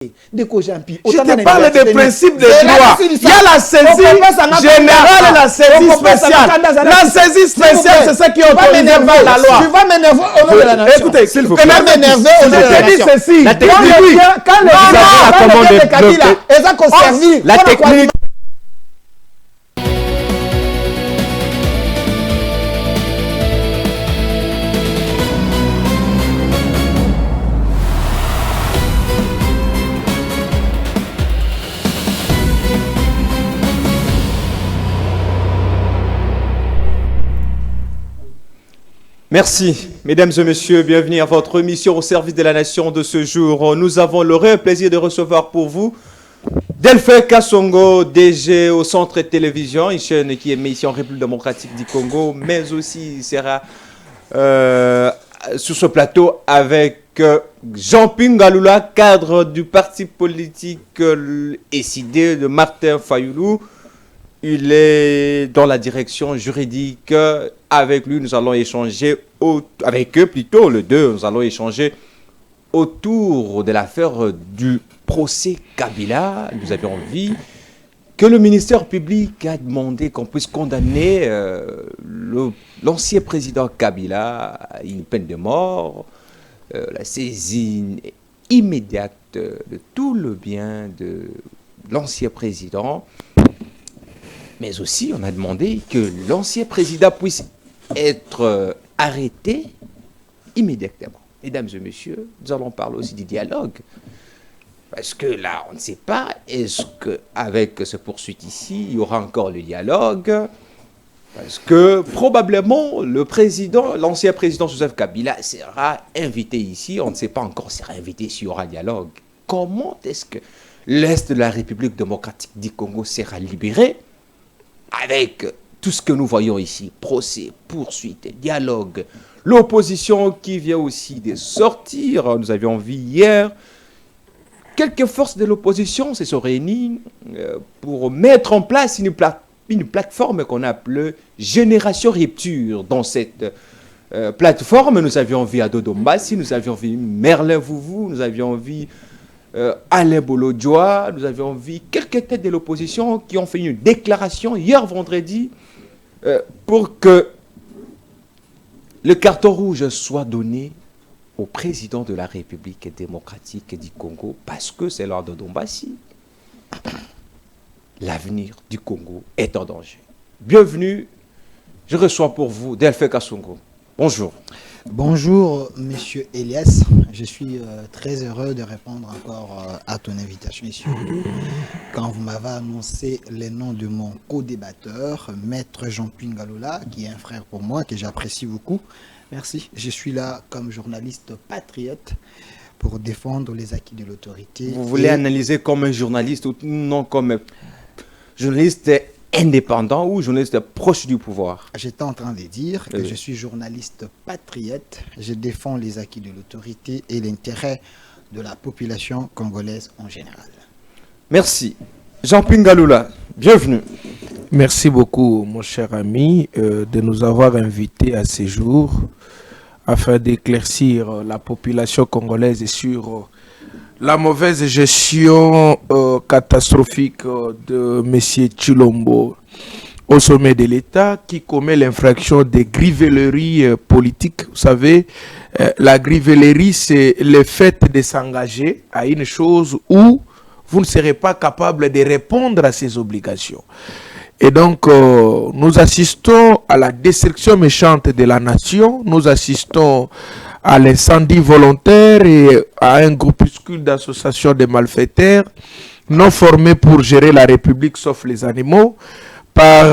de Kojampi. Je te parle des principes de droit. Il y a la saisie générale et la saisie spéciale. La saisie spéciale, c'est ça qui est autorisé par la loi. Tu vas m'énerver au nom de la nation. Écoutez, s'il vous plaît. Tu vas m'énerver au nom de la nation. ceci. La technique. Quand les Kabila, ils ont conservé la technique. Merci, mesdames et messieurs, bienvenue à votre émission au service de la nation de ce jour. Nous avons le réel plaisir de recevoir pour vous Delphin Kasongo, DG au Centre Télévision, une chaîne qui émet ici en République démocratique du Congo, mais aussi il sera sur ce plateau avec Jean-Pierre Ngaloula, cadre du parti politique SID de Martin Fayoulou. Il est dans la direction juridique. Avec lui, nous allons échanger, avec eux plutôt, les deux, nous allons échanger autour de l'affaire du procès Kabila. Nous avions envie que le ministère public a demandé qu'on puisse condamner l'ancien président Kabila à une peine de mort, la saisine immédiate de tout le bien de l'ancien président. Mais aussi, on a demandé que l'ancien président puisse être arrêté immédiatement. Mesdames et messieurs, nous allons parler aussi du dialogue. Parce que là, on ne sait pas, est-ce qu'avec ce poursuite ici, il y aura encore le dialogue? Parce que probablement, l'ancien président Joseph Kabila sera invité ici. On ne sait pas encore s'il sera invité s'il y aura dialogue. Comment est-ce que l'Est de la République démocratique du Congo sera libéré avec tout ce que nous voyons ici, procès, poursuite, dialogue, l'opposition qui vient aussi de sortir. Nous avions vu hier, quelques forces de l'opposition se sont réunies pour mettre en place une plateforme qu'on appelle Génération Rupture. Dans cette plateforme, nous avions vu Ado Dombassi, nous avions vu Merlin Vouvou, nous avions vu Alain Bolodjoa, nous avions vu quelques têtes de l'opposition qui ont fait une déclaration hier vendredi pour que le carton rouge soit donné au président de la République démocratique du Congo parce que c'est l'ordre de Dombassi. L'avenir du Congo est en danger. Bienvenue, je reçois pour vous Delphin Kasongo. Bonjour. Bonjour, monsieur Elias. Je suis très heureux de répondre encore à ton invitation ici. Quand vous m'avez annoncé les noms de mon co-débatteur, Maître Jean-Pierre Ngaloula, qui est un frère pour moi, que j'apprécie beaucoup. Merci. Je suis là comme journaliste patriote pour défendre les acquis de l'autorité. Vous voulez analyser comme un journaliste ou non comme un journaliste indépendant ou journaliste proche du pouvoir? J'étais en train de dire que je suis journaliste patriote. Je défends les acquis de l'autorité et l'intérêt de la population congolaise en général. Merci. Jean-Pierre Ngaloula, bienvenue. Merci beaucoup, mon cher ami, de nous avoir invités à ce jour afin d'éclaircir la population congolaise sur la mauvaise gestion catastrophique de M. Tshilombo au sommet de l'État qui commet l'infraction des grivelleries politiques. Vous savez, la grivellerie, c'est le fait de s'engager à une chose où vous ne serez pas capable de répondre à ses obligations. Et donc, nous assistons à la destruction méchante de la nation, nous assistons à l'incendie volontaire et à un groupuscule d'associations de malfaiteurs non formés pour gérer la République sauf les animaux. Par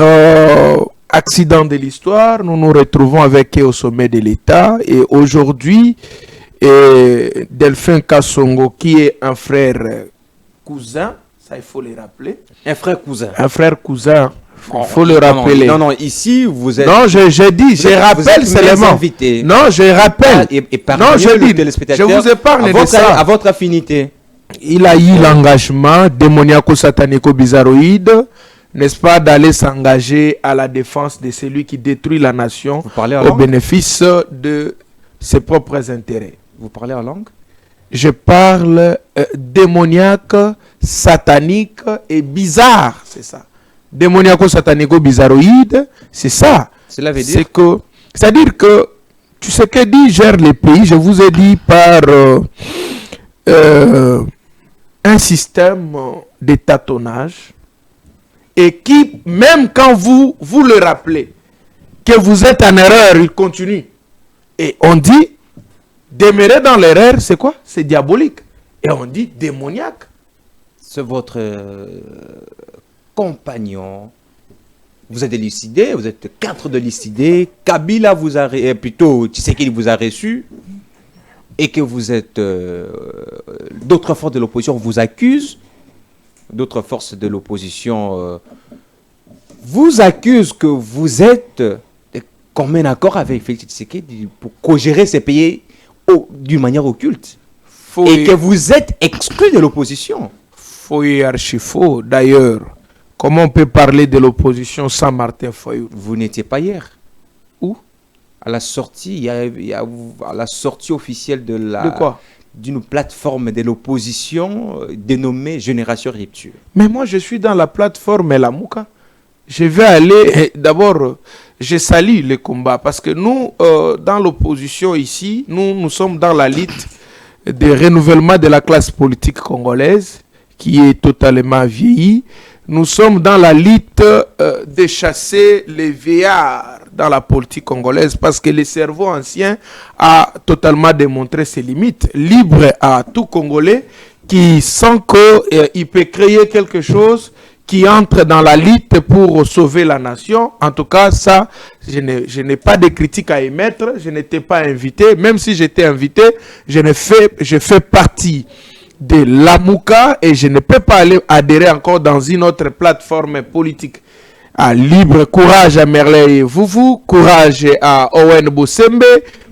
accident de l'histoire, nous nous retrouvons avec eux au sommet de l'État et aujourd'hui, Delphin Kasongo, qui est un frère cousin, ça il faut le rappeler. Un frère cousin. Un frère cousin. Il faut le rappeler. Non, ici, vous êtes... Non, je dis, je rappelle seulement. Non, je rappelle. Non, je dis, je vous épargne de ça. À votre affinité. Il a eu l'engagement démoniaco-satanico-bizarroïde, n'est-ce pas, d'aller s'engager à la défense de celui qui détruit la nation au bénéfice de ses propres intérêts. Vous parlez en langue? Je parle démoniaque, satanique et bizarre. C'est ça. Démoniaco-satanico-bizarroïde, c'est ça. Cela veut dire C'est-à-dire que tu sais que dit gère les pays, je vous ai dit par un système de tâtonnage et qui, même quand vous le rappelez, que vous êtes en erreur, il continue. Et on dit, demeurer dans l'erreur, c'est quoi? C'est diabolique. Et on dit démoniaque. c'est votre compagnon. Vous êtes élucidé, vous êtes 4 de lucidé. Kabila vous a, plutôt, Tshisekedi vous a reçu. Et que vous êtes. D'autres forces de l'opposition vous accusent. D'autres forces de l'opposition vous accusent que vous êtes commun accord avec Félix Tshisekedi pour co-gérer ces pays d'une manière occulte. Et que vous êtes exclu de l'opposition. Faux et archi faux. D'ailleurs, comment on peut parler de l'opposition sans Martin Fayulu? Vous n'étiez pas hier. Où? À la sortie, à la sortie officielle de quoi? D'une plateforme de l'opposition dénommée Génération Rupture. Mais moi, je suis dans la plateforme La Mouka. Je vais aller, d'abord, je salue le combat parce que nous, dans l'opposition ici, nous sommes dans la lutte de renouvellement de la classe politique congolaise qui est totalement vieillie. Nous sommes dans la lutte de chasser les vieillards dans la politique congolaise parce que le cerveau ancien a totalement démontré ses limites. Libre à tout Congolais qui sent qu'il peut créer quelque chose qui entre dans la lutte pour sauver la nation. En tout cas, ça, je n'ai pas de critique à émettre. Je n'étais pas invité. Même si j'étais invité, je fais partie de la Mouka et je ne peux pas aller adhérer encore dans une autre plateforme politique. Libre, courage à Merley Vouvou, courage à Owen Bosembe,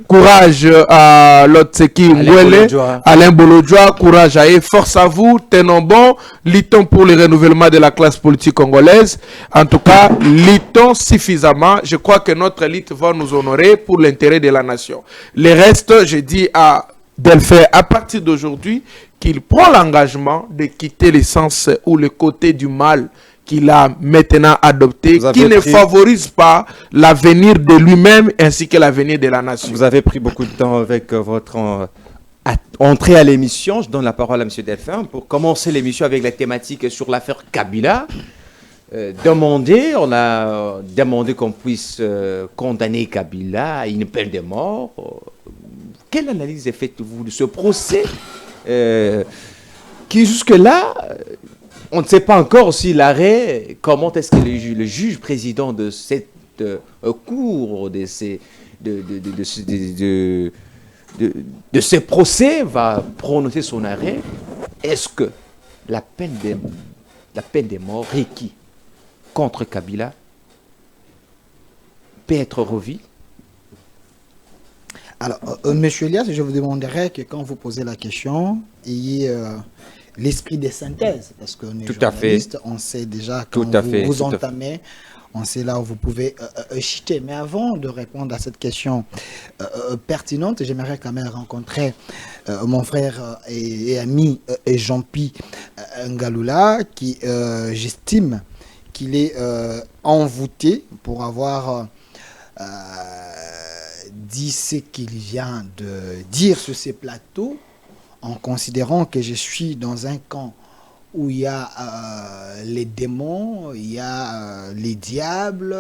courage à Lotseki Ngwele, Alain Bolodjoa, courage à eux, force à vous, tenons bon, luttons pour le renouvellement de la classe politique congolaise. En tout cas, luttons suffisamment. Je crois que notre lutte va nous honorer pour l'intérêt de la nation. Le reste, je dis à Delphin, à partir d'aujourd'hui, qu'il prend l'engagement de quitter l'essence ou le côté du mal qu'il a maintenant adopté, qui ne favorise pas l'avenir de lui-même ainsi que l'avenir de la nation. Vous avez pris beaucoup de temps avec votre entrée à l'émission. Je donne la parole à M. Delphin pour commencer l'émission avec la thématique sur l'affaire Kabila. On a demandé qu'on puisse condamner Kabila à une peine de mort. Quelle analyse faites-vous de ce procès qui jusque-là... On ne sait pas encore si l'arrêt, comment est-ce que le juge président de cette cour, de ce procès va prononcer son arrêt. Est-ce que la peine de mort requise contre Kabila peut être revue? Alors, Monsieur Elias, je vous demanderais que quand vous posez la question, ayez l'esprit de synthèse, parce qu'on est journaliste, on sait déjà quand vous entamez, on sait là où vous pouvez chuter. Mais avant de répondre à cette question pertinente, j'aimerais quand même rencontrer mon frère et ami Jean-Pierre Ngalula, qui j'estime qu'il est envoûté pour avoir dit ce qu'il vient de dire sur ces plateaux, en considérant que je suis dans un camp où il y a les démons, il y a les diables.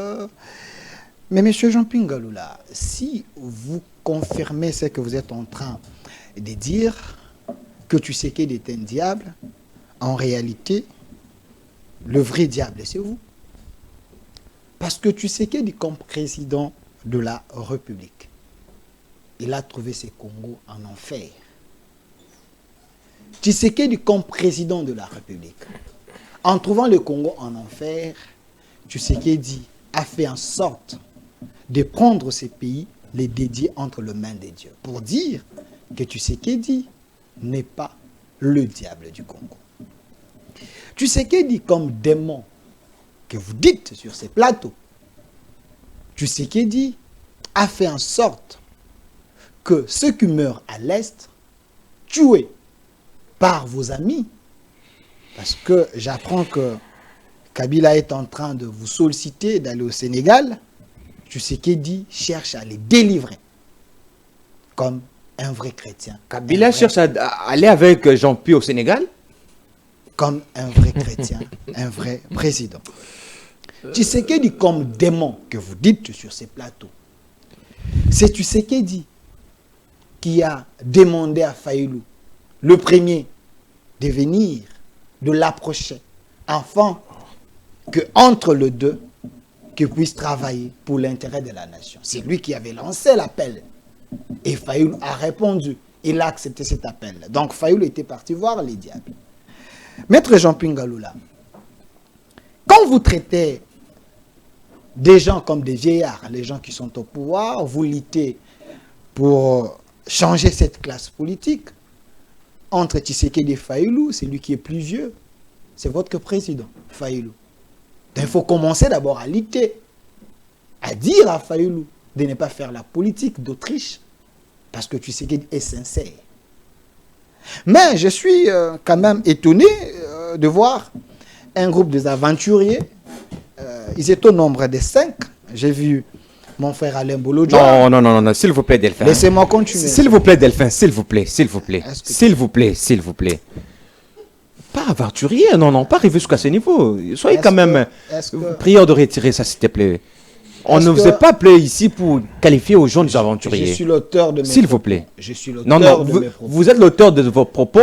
Mais monsieur Jean-Pierre Ngalula, si vous confirmez ce que vous êtes en train de dire, que Tshisekedi est un diable, en réalité, le vrai diable, c'est vous. Parce que Tshisekedi, comme président de la République, il a trouvé ses Congos en enfer. Tshisekedi, comme président de la République, en trouvant le Congo en enfer, Tshisekedi a fait en sorte de prendre ces pays, les dédier entre les mains de Dieu, pour dire que Tshisekedi n'est pas le diable du Congo. Tshisekedi, comme démon que vous dites sur ces plateaux, Tshisekedi a fait en sorte que ceux qui meurent à l'Est tué par vos amis, parce que j'apprends que Kabila est en train de vous solliciter d'aller au Sénégal, Tshisekedi cherche à les délivrer comme un vrai chrétien. Kabila cherche à aller avec Jean-Pierre au Sénégal? Comme un vrai chrétien, un vrai président. Tshisekedi comme démon que vous dites sur ces plateaux. C'est Tshisekedi qui a demandé à Fayulu, le premier, de venir, de l'approcher, afin que entre les deux, qu'ils puissent travailler pour l'intérêt de la nation. C'est lui qui avait lancé l'appel. Et Fayulu a répondu. Il a accepté cet appel. Donc Fayulu était parti voir les diables. Maître Jean-Pierre Ngaloula, quand vous traitez des gens comme des vieillards, les gens qui sont au pouvoir, vous luttez pour changer cette classe politique, entre Tshisekedi et Fayulu, c'est lui qui est plus vieux. C'est votre président, Fayulu. Donc, il faut commencer d'abord à lutter, à dire à Fayulu de ne pas faire la politique d'Autriche, parce que Tshisekedi est sincère. Mais je suis quand même étonné de voir un groupe des aventuriers. Ils étaient au nombre de 5. J'ai vu mon frère Alain Bolodjoa. Non, s'il vous plaît, Delphin. Laissez-moi continuer. S'il vous plaît, Delphin, s'il vous plaît. S'il vous plaît. Pas aventurier, non, pas arriver jusqu'à ce niveau. Soyez quand même... Prière de retirer ça, s'il te plaît. On ne vous est pas appelé ici pour qualifier aux gens des aventuriers. Je suis l'auteur de mes S'il vous plaît. Je suis l'auteur de mes propos. Vous êtes l'auteur de vos propos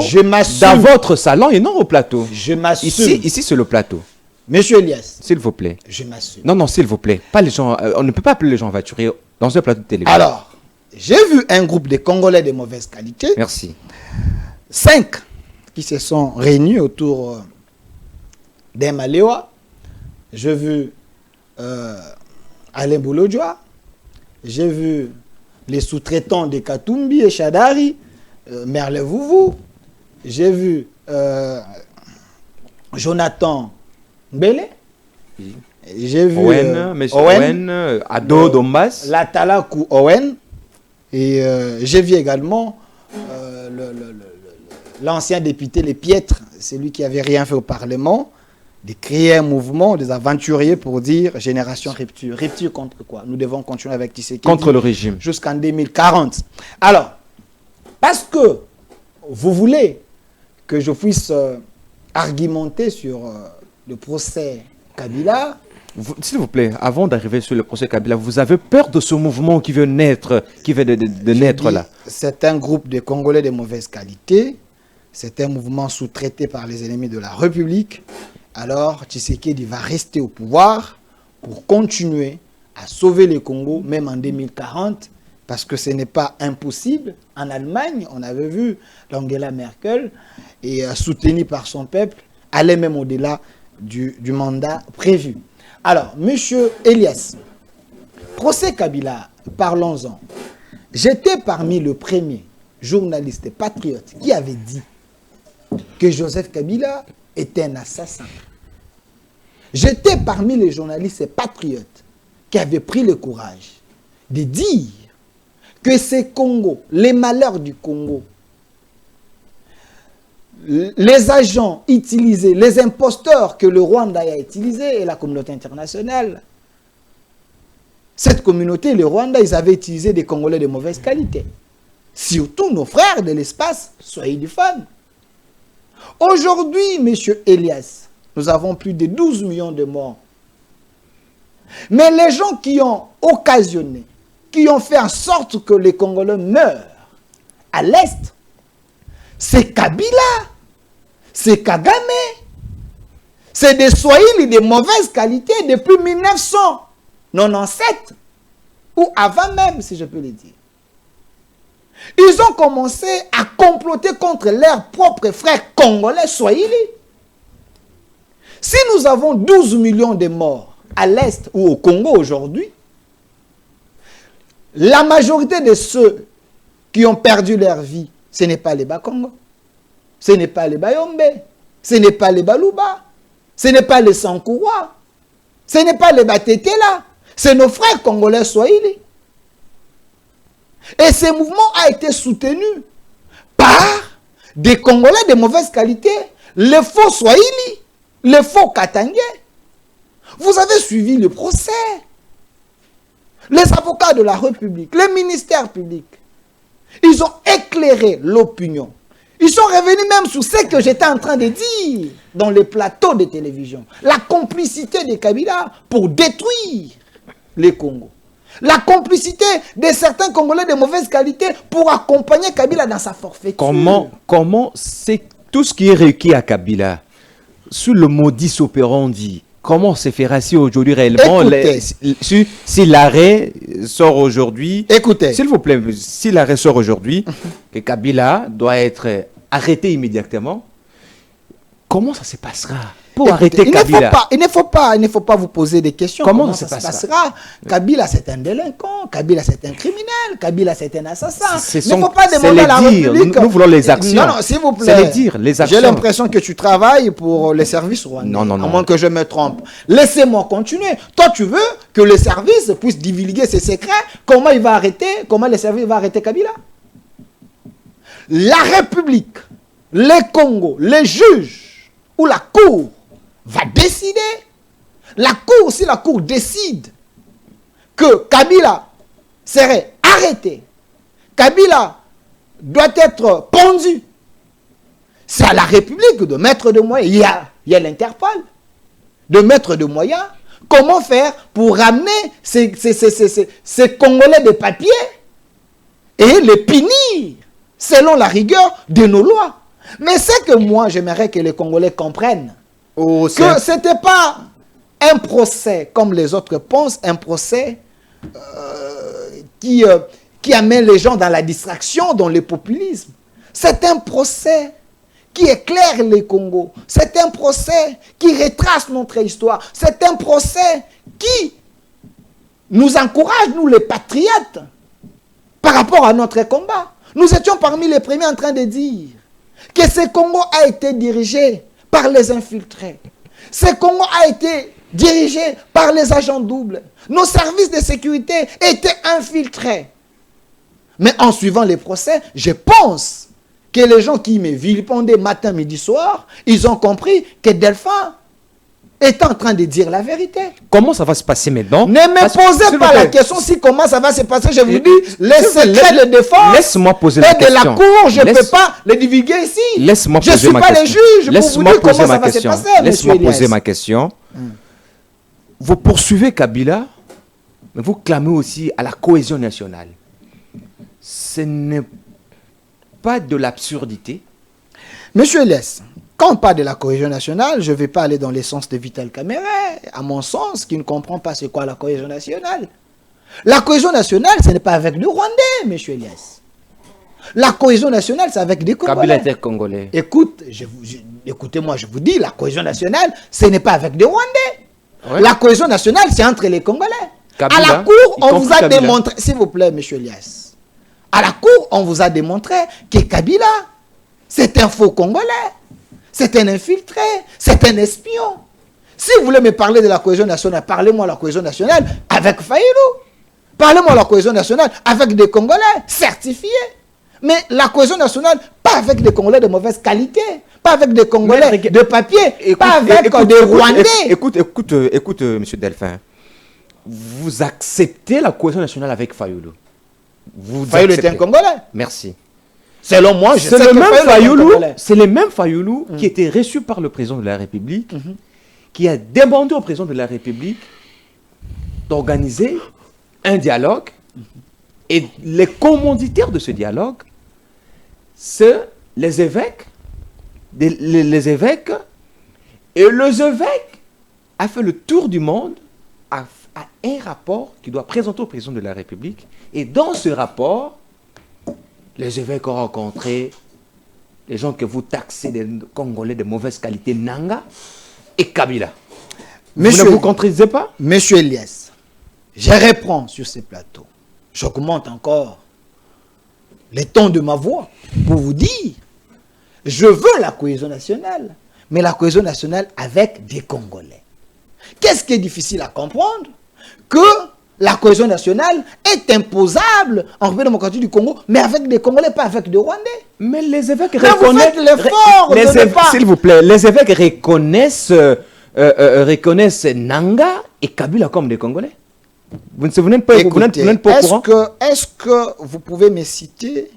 dans votre salon et non au plateau. Je m'assume. Ici c'est le plateau. Monsieur Elias. S'il vous plaît. Je m'assume. Non, s'il vous plaît. Pas les gens, on ne peut pas appeler les gens aventuriers dans un plateau de télévision. Alors, j'ai vu un groupe de Congolais de mauvaise qualité. Merci. 5 qui se sont réunis autour d'un Maléwa. J'ai vu Alain Bolodjoa. J'ai vu les sous-traitants de Katumbi et Chadari, Merle Vouvou. J'ai vu Jonathan Mbele. J'ai vu Owen, Ado Dombas. Latalakou Owen. Et j'ai vu également l'ancien député Les Piètres, celui qui avait rien fait au Parlement, de créer un mouvement des aventuriers pour dire génération rupture. Rupture contre quoi? Nous devons continuer avec Tshisekedi. Contre le régime. Jusqu'en 2040. Alors, parce que vous voulez que je puisse argumenter sur le procès Kabila. S'il vous plaît, avant d'arriver sur le procès Kabila, vous avez peur de ce mouvement qui veut naître, de naître là? C'est un groupe de Congolais de mauvaise qualité. C'est un mouvement sous-traité par les ennemis de la République. Alors, Tshisekedi va rester au pouvoir pour continuer à sauver le Congo, même en 2040, parce que ce n'est pas impossible. En Allemagne, on avait vu Angela Merkel, et soutenue par son peuple, aller même au-delà du mandat prévu. Alors, monsieur Elias, procès Kabila, parlons-en. J'étais parmi les premiers journalistes patriotes qui avaient dit que Joseph Kabila était un assassin. J'étais parmi les journalistes patriotes qui avaient pris le courage de dire que ces Congo, les malheurs du Congo, les agents utilisés, les imposteurs que le Rwanda a utilisés et la communauté internationale, cette communauté, le Rwanda, ils avaient utilisé des Congolais de mauvaise qualité. Surtout nos frères de l'espace, soyez du fan. Aujourd'hui, monsieur Elias, nous avons plus de 12 millions de morts. Mais les gens qui ont occasionné, qui ont fait en sorte que les Congolais meurent à l'Est, c'est Kabila, c'est Kagame, c'est des Swahili de mauvaise qualité depuis 1997, ou avant même, si je peux le dire. Ils ont commencé à comploter contre leurs propres frères congolais Swahili. Si nous avons 12 millions de morts à l'Est ou au Congo aujourd'hui, la majorité de ceux qui ont perdu leur vie, ce n'est pas les Bakongo, ce n'est pas les Bayombe, ce n'est pas les Baluba, ce n'est pas les Sankouwa, ce n'est pas les Batetela, c'est nos frères congolais Swahili. Et ce mouvement a été soutenu par des Congolais de mauvaise qualité, les faux Swahili, les faux Katangais. Vous avez suivi le procès. Les avocats de la République, les ministères publics, ils ont éclairé l'opinion. Ils sont revenus même sur ce que j'étais en train de dire dans les plateaux de télévision. La complicité de Kabila pour détruire les Congos. La complicité de certains Congolais de mauvaise qualité pour accompagner Kabila dans sa forfaiture. Comment c'est tout ce qui est requis à Kabila, sous le modus operandi, comment se fera-t-il aujourd'hui réellement? Si l'arrêt sort aujourd'hui, écoutez, s'il vous plaît, si l'arrêt sort aujourd'hui, que Kabila doit être arrêté immédiatement, comment ça se passera pour arrêter Kabila? Il ne faut pas vous poser des questions. Comment ça se passera? Kabila, c'est un délinquant. Kabila, c'est un criminel. Kabila, c'est un assassin. Il ne faut pas demander à la République. Nous voulons les actions. Non, s'il vous plaît. C'est les dire, les actions. J'ai l'impression que tu travailles pour les services rwandais. Non. À moins que je me trompe. Laissez-moi continuer. Toi, tu veux que les services puissent divulguer ses secrets. Comment les services vont arrêter Kabila? La République, les Congos, les juges ou la Cour va décider. Si la Cour décide que Kabila serait arrêté, Kabila doit être pendu, c'est à la République de mettre des moyens. Il y a l'Interpol, de mettre des moyens. Comment faire pour ramener ces Congolais de papier et les punir selon la rigueur de nos lois? Mais c'est que moi, j'aimerais que les Congolais comprennent que ce n'était pas un procès, comme les autres pensent, un procès qui amène les gens dans la distraction, dans le populisme. C'est un procès qui éclaire les Congos. C'est un procès qui retrace notre histoire. C'est un procès qui nous encourage, nous les patriotes, par rapport à notre combat. Nous étions parmi les premiers en train de dire que ce Congo a été dirigé par les infiltrés. Ce Congo a été dirigé par les agents doubles. Nos services de sécurité étaient infiltrés. Mais en suivant les procès, je pense que les gens qui me vilipendent matin, midi, soir, ils ont compris que Delphin est en train de dire la vérité. Comment ça va se passer maintenant? Ne me posez pas la question si comment ça va se passer. Je vous dis, les secrets de défense laisse-moi poser la question. Et de la cour, je ne peux pas les divulguer ici. Laisse-moi poser ma question. Je ne suis pas le juge pour vous dire comment ça va se passer. Laisse-moi poser ma question. Vous poursuivez Kabila, mais vous clamez aussi à la cohésion nationale. Ce n'est pas de l'absurdité? Monsieur Elias, quand on parle de la cohésion nationale, je ne vais pas aller dans le sens de Vital Kamerhe, à mon sens, qui ne comprend pas c'est quoi la cohésion nationale. La cohésion nationale, ce n'est pas avec des Rwandais, monsieur Elias. La cohésion nationale, c'est avec des Congolais. Kabila était Congolais. Écoutez-moi, je vous dis, la cohésion nationale, ce n'est pas avec des Rwandais. Ouais. La cohésion nationale, c'est entre les Congolais. Kabila, à la cour, on vous a Kabila. démontré, s'il vous plaît, monsieur Elias, à la cour, on vous a démontré que Kabila, c'est un faux Congolais, c'est un infiltré, c'est un espion. Si vous voulez me parler de la cohésion nationale, parlez-moi de la cohésion nationale avec Fayulu. Parlez-moi de la cohésion nationale avec des Congolais certifiés. Mais la cohésion nationale, pas avec des Congolais de mauvaise qualité, pas avec des Congolais de papier, pas avec des Rwandais. Écoute, monsieur Delphin. Vous acceptez la cohésion nationale avec Fayulu? Fayulu est un Congolais. Merci. Selon moi, je sais que c'est le même Fayulu qui était reçu par le président de la République, qui a demandé au président de la République d'organiser un dialogue. Et les commanditaires de ce dialogue, c'est les évêques. Les évêques. Et les évêques a fait le tour du monde à un rapport qu'il doit présenter au président de la République. Et dans ce rapport, les évêques ont rencontré les gens que vous taxez des Congolais de mauvaise qualité, Nanga et Kabila. Monsieur, vous ne vous contredisez pas? Monsieur Elias, je reprends sur ces plateaux. J'augmente encore les tons de ma voix pour vous dire, je veux la cohésion nationale, mais la cohésion nationale avec des Congolais. Qu'est-ce qui est difficile à comprendre? Que la cohésion nationale est imposable en République démocratique du Congo, mais avec des Congolais, pas avec des Rwandais. Mais les évêques reconnaissent l'effort. S'il vous plaît, les évêques reconnaissent Nanga et Kabila comme des Congolais. Vous n'êtes pas, Écoutez, vous n'êtes pas au courant. Est-ce que vous pouvez me citer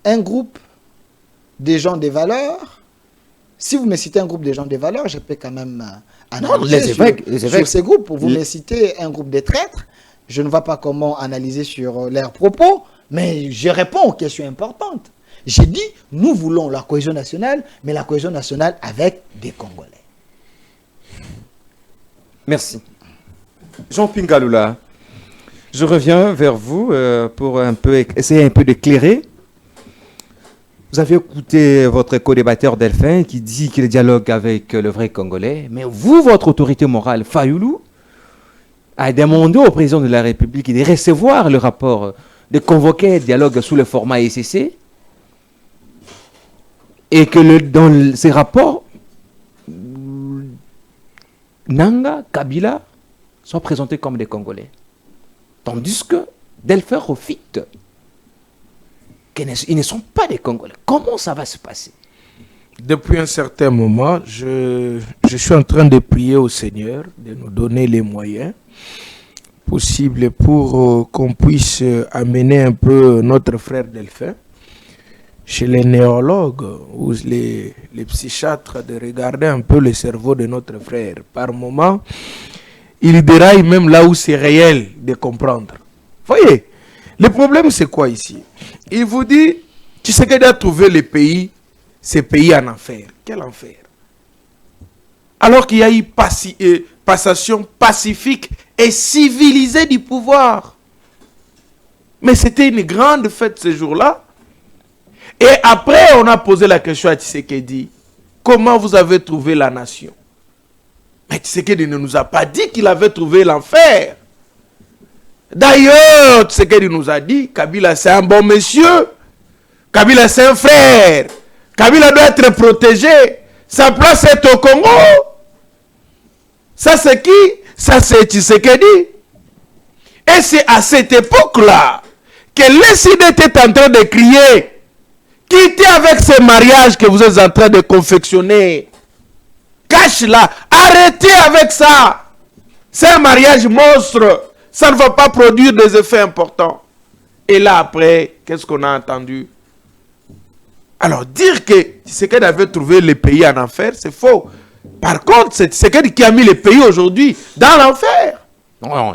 un groupe des gens des valeurs? Si vous me citez un groupe des gens des valeurs, je peux quand même analyser les évêques. sur ces groupes. Vous me citez un groupe des traîtres, je ne vois pas comment analyser sur leurs propos, mais je réponds aux questions importantes. J'ai dit, nous voulons la cohésion nationale, mais la cohésion nationale avec des Congolais. Merci. Jean Pingalula, je reviens vers vous pour essayer un peu d'éclairer. Vous avez écouté votre co-débatteur Delphin qui dit qu'il dialogue avec le vrai Congolais, mais vous, votre autorité morale, Fayoulou, a demandé au président de la République de recevoir le rapport, de convoquer un dialogue sous le format ECC, et que dans ces rapports, Nanga, Kabila sont présentés comme des Congolais. Tandis que Delphin refute qu'ils ne sont pas des Congolais. Comment ça va se passer? Depuis un certain moment, je suis en train de prier au Seigneur de nous donner les moyens possibles pour qu'on puisse amener un peu notre frère Delphin chez les néologues ou les psychiatres, de regarder un peu le cerveau de notre frère. Par moment, il déraille même là où c'est réel de comprendre. Voyez, le problème c'est quoi ici? Il vous dit, tu sais qu'il a trouvé les pays, ces pays en enfer. Quel enfer? Alors qu'il y a eu passation pacifique et civilisée du pouvoir. Mais c'était une grande fête ce jour-là. Et après, on a posé la question à Tshisekedi, comment vous avez trouvé la nation? Mais Tshisekedi ne nous a pas dit qu'il avait trouvé l'enfer. D'ailleurs, Tshisekedi nous a dit, Kabila c'est un bon monsieur, Kabila c'est un frère, Kabila doit être protégé, sa place est au Congo. Ça c'est qui? Ça c'est Tshisekedi. Et c'est à cette époque-là que les CID étaient en train de crier, quittez avec ce mariage que vous êtes en train de confectionner. Cache-la. Arrêtez avec ça. C'est un mariage monstre. Ça ne va pas produire des effets importants. Et là, après, qu'est-ce qu'on a entendu? Alors, dire que Tshisekedi avait trouvé les pays en enfer, c'est faux. Par contre, c'est Tshisekedi qui a mis les pays aujourd'hui dans l'enfer. Non,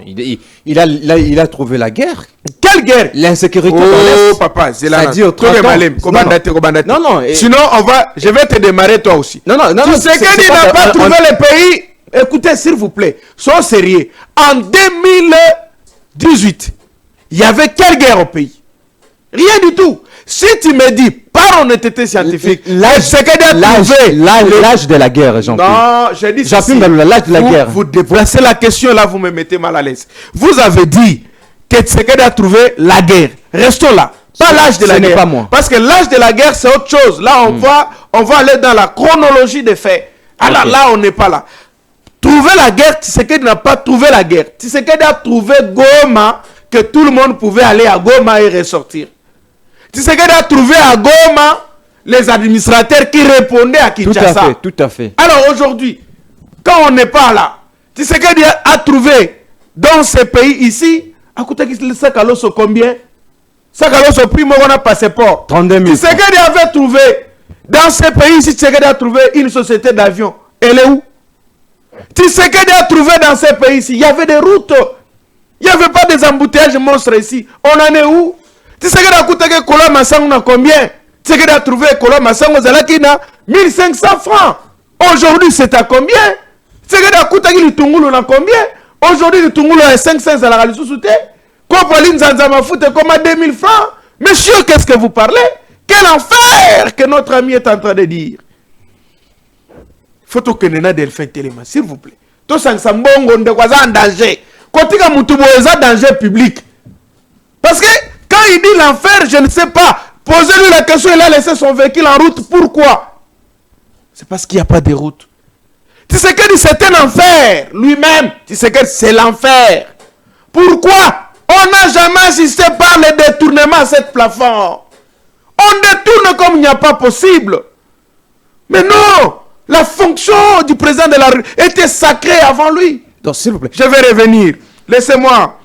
il a trouvé la guerre. Quelle guerre? L'insécurité. Oh, papa, c'est là. Non, non. Sinon, je vais te démarrer toi aussi. Non. Tshisekedi n'a pas trouvé les pays. Écoutez, s'il vous plaît, soyez sérieux. En 2018, il y avait quelle guerre au pays? Rien du tout. Si tu me dis, par honnêteté scientifique, l'âge de la guerre, Jean-Pierre. Non, j'ai dit l'âge de la guerre. Vous déplacez la question, là, vous me mettez mal à l'aise. Vous avez dit que Tshisekedi a trouvé la guerre. Restons là. Pas l'âge de la guerre. Pas moi. Parce que l'âge de la guerre, c'est autre chose. Là, on va aller dans la chronologie des faits. Alors là, on n'est pas là. Trouver la guerre, Tshisekedi n'a pas trouvé la guerre. Tshisekedi a trouvé Goma, que tout le monde pouvait aller à Goma et ressortir. Tshisekedi a trouvé à Goma les administrateurs qui répondaient à Kinshasa. Tout à fait. Alors aujourd'hui, quand on n'est pas là, Tshisekedi a trouvé dans ces pays ici, à côté de Sakaloso combien? Sakaloso primo on a passeport. 32 000. Tshisekedi avait trouvé dans ces pays ici, Tshisekedi a trouvé une société d'avion. Elle est où? Tshisekedi a trouvé dans ces pays ici, il y avait des routes. Il n'y avait pas des embouteillages monstres ici. On en est où? Tshisekedi a coûté que Kola Massango na combien? Tshisekedi a trouvé Kola Massango Zalakina 1500 francs. Aujourd'hui, c'est à combien? Tshisekedi a coûté que Litungulu na combien? Aujourd'hui, Litungulu a 500 Zalaka Lissousouté. Kopoline Zanzama foute comme à 2000 francs. Monsieur, qu'est-ce que vous parlez? Quel enfer que notre ami est en train de dire. Faut que Nena Delphin Téléma, s'il vous plaît. Tout ça, c'est bon, de quoi en danger. Quand il y a un danger public. Parce que quand il dit l'enfer, je ne sais pas. Posez-lui la question, il a laissé son véhicule en route. Pourquoi? C'est parce qu'il n'y a pas de route. Tu sais que c'est un enfer. Lui-même, tu sais que c'est l'enfer. Pourquoi on n'a jamais assisté par le détournement à cette plafond? On détourne comme il n'y a pas possible. Mais non, la fonction du président de la République était sacrée avant lui. Donc, s'il vous plaît. Je vais revenir. Laissez-moi.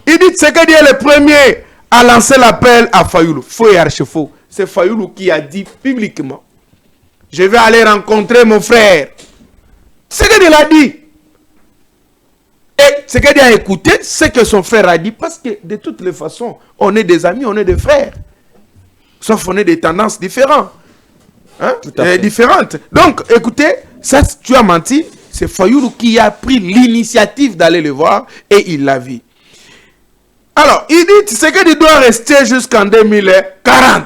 Il dit Tshisekedi est le premier à lancer l'appel à Fayoulou. Faux et archi-faux. C'est Fayoulou qui a dit publiquement, je vais aller rencontrer mon frère. Tshisekedi l'a dit. Et Tshisekedi a écouté ce que son frère a dit, parce que de toutes les façons, on est des amis, on est des frères. Sauf qu'on est des tendances différentes. Hein? Différentes. Donc, écoutez, ça, tu as menti. C'est Fayoulou qui a pris l'initiative d'aller le voir et il l'a vu. Alors, il dit Tshisekedi doit rester jusqu'en 2040.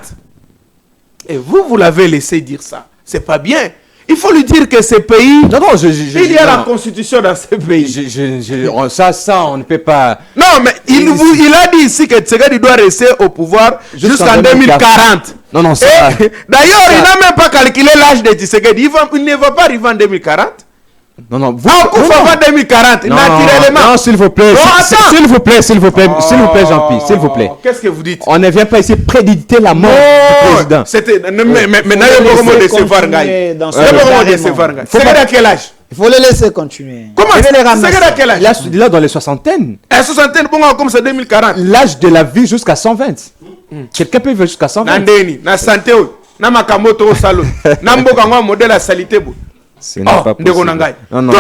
Et vous l'avez laissé dire ça. C'est pas bien. Il faut lui dire que ce pays... Non, il y a la constitution dans ce pays. Ça, on ne peut pas... Non, mais il a dit ici que Tshisekedi doit rester au pouvoir jusqu'en 2040. Non, ça... D'ailleurs, il n'a même pas calculé l'âge de Tshisekedi. Il ne va pas arriver en 2040. Non, vous... en 2040, naturellement. Non, s'il vous plaît. S'il vous plaît, Jean-Pierre, s'il vous plaît. Qu'est-ce que vous dites? On ne vient pas ici prédicter la mort du président. Mais n'ayez pas décevoir. C'est à quel âge? Il faut le laisser continuer. Comment? C'est à quel âge? Il est dans les soixantaines. À 60, bon, comme c'est 2040. L'âge de la vie jusqu'à 120. Quelqu'un peut vivre jusqu'à 120. Nandeni, na santé, na makamoto au salon. Na mboka ngwa modèle à salité. Ce n'est pas possible. Non.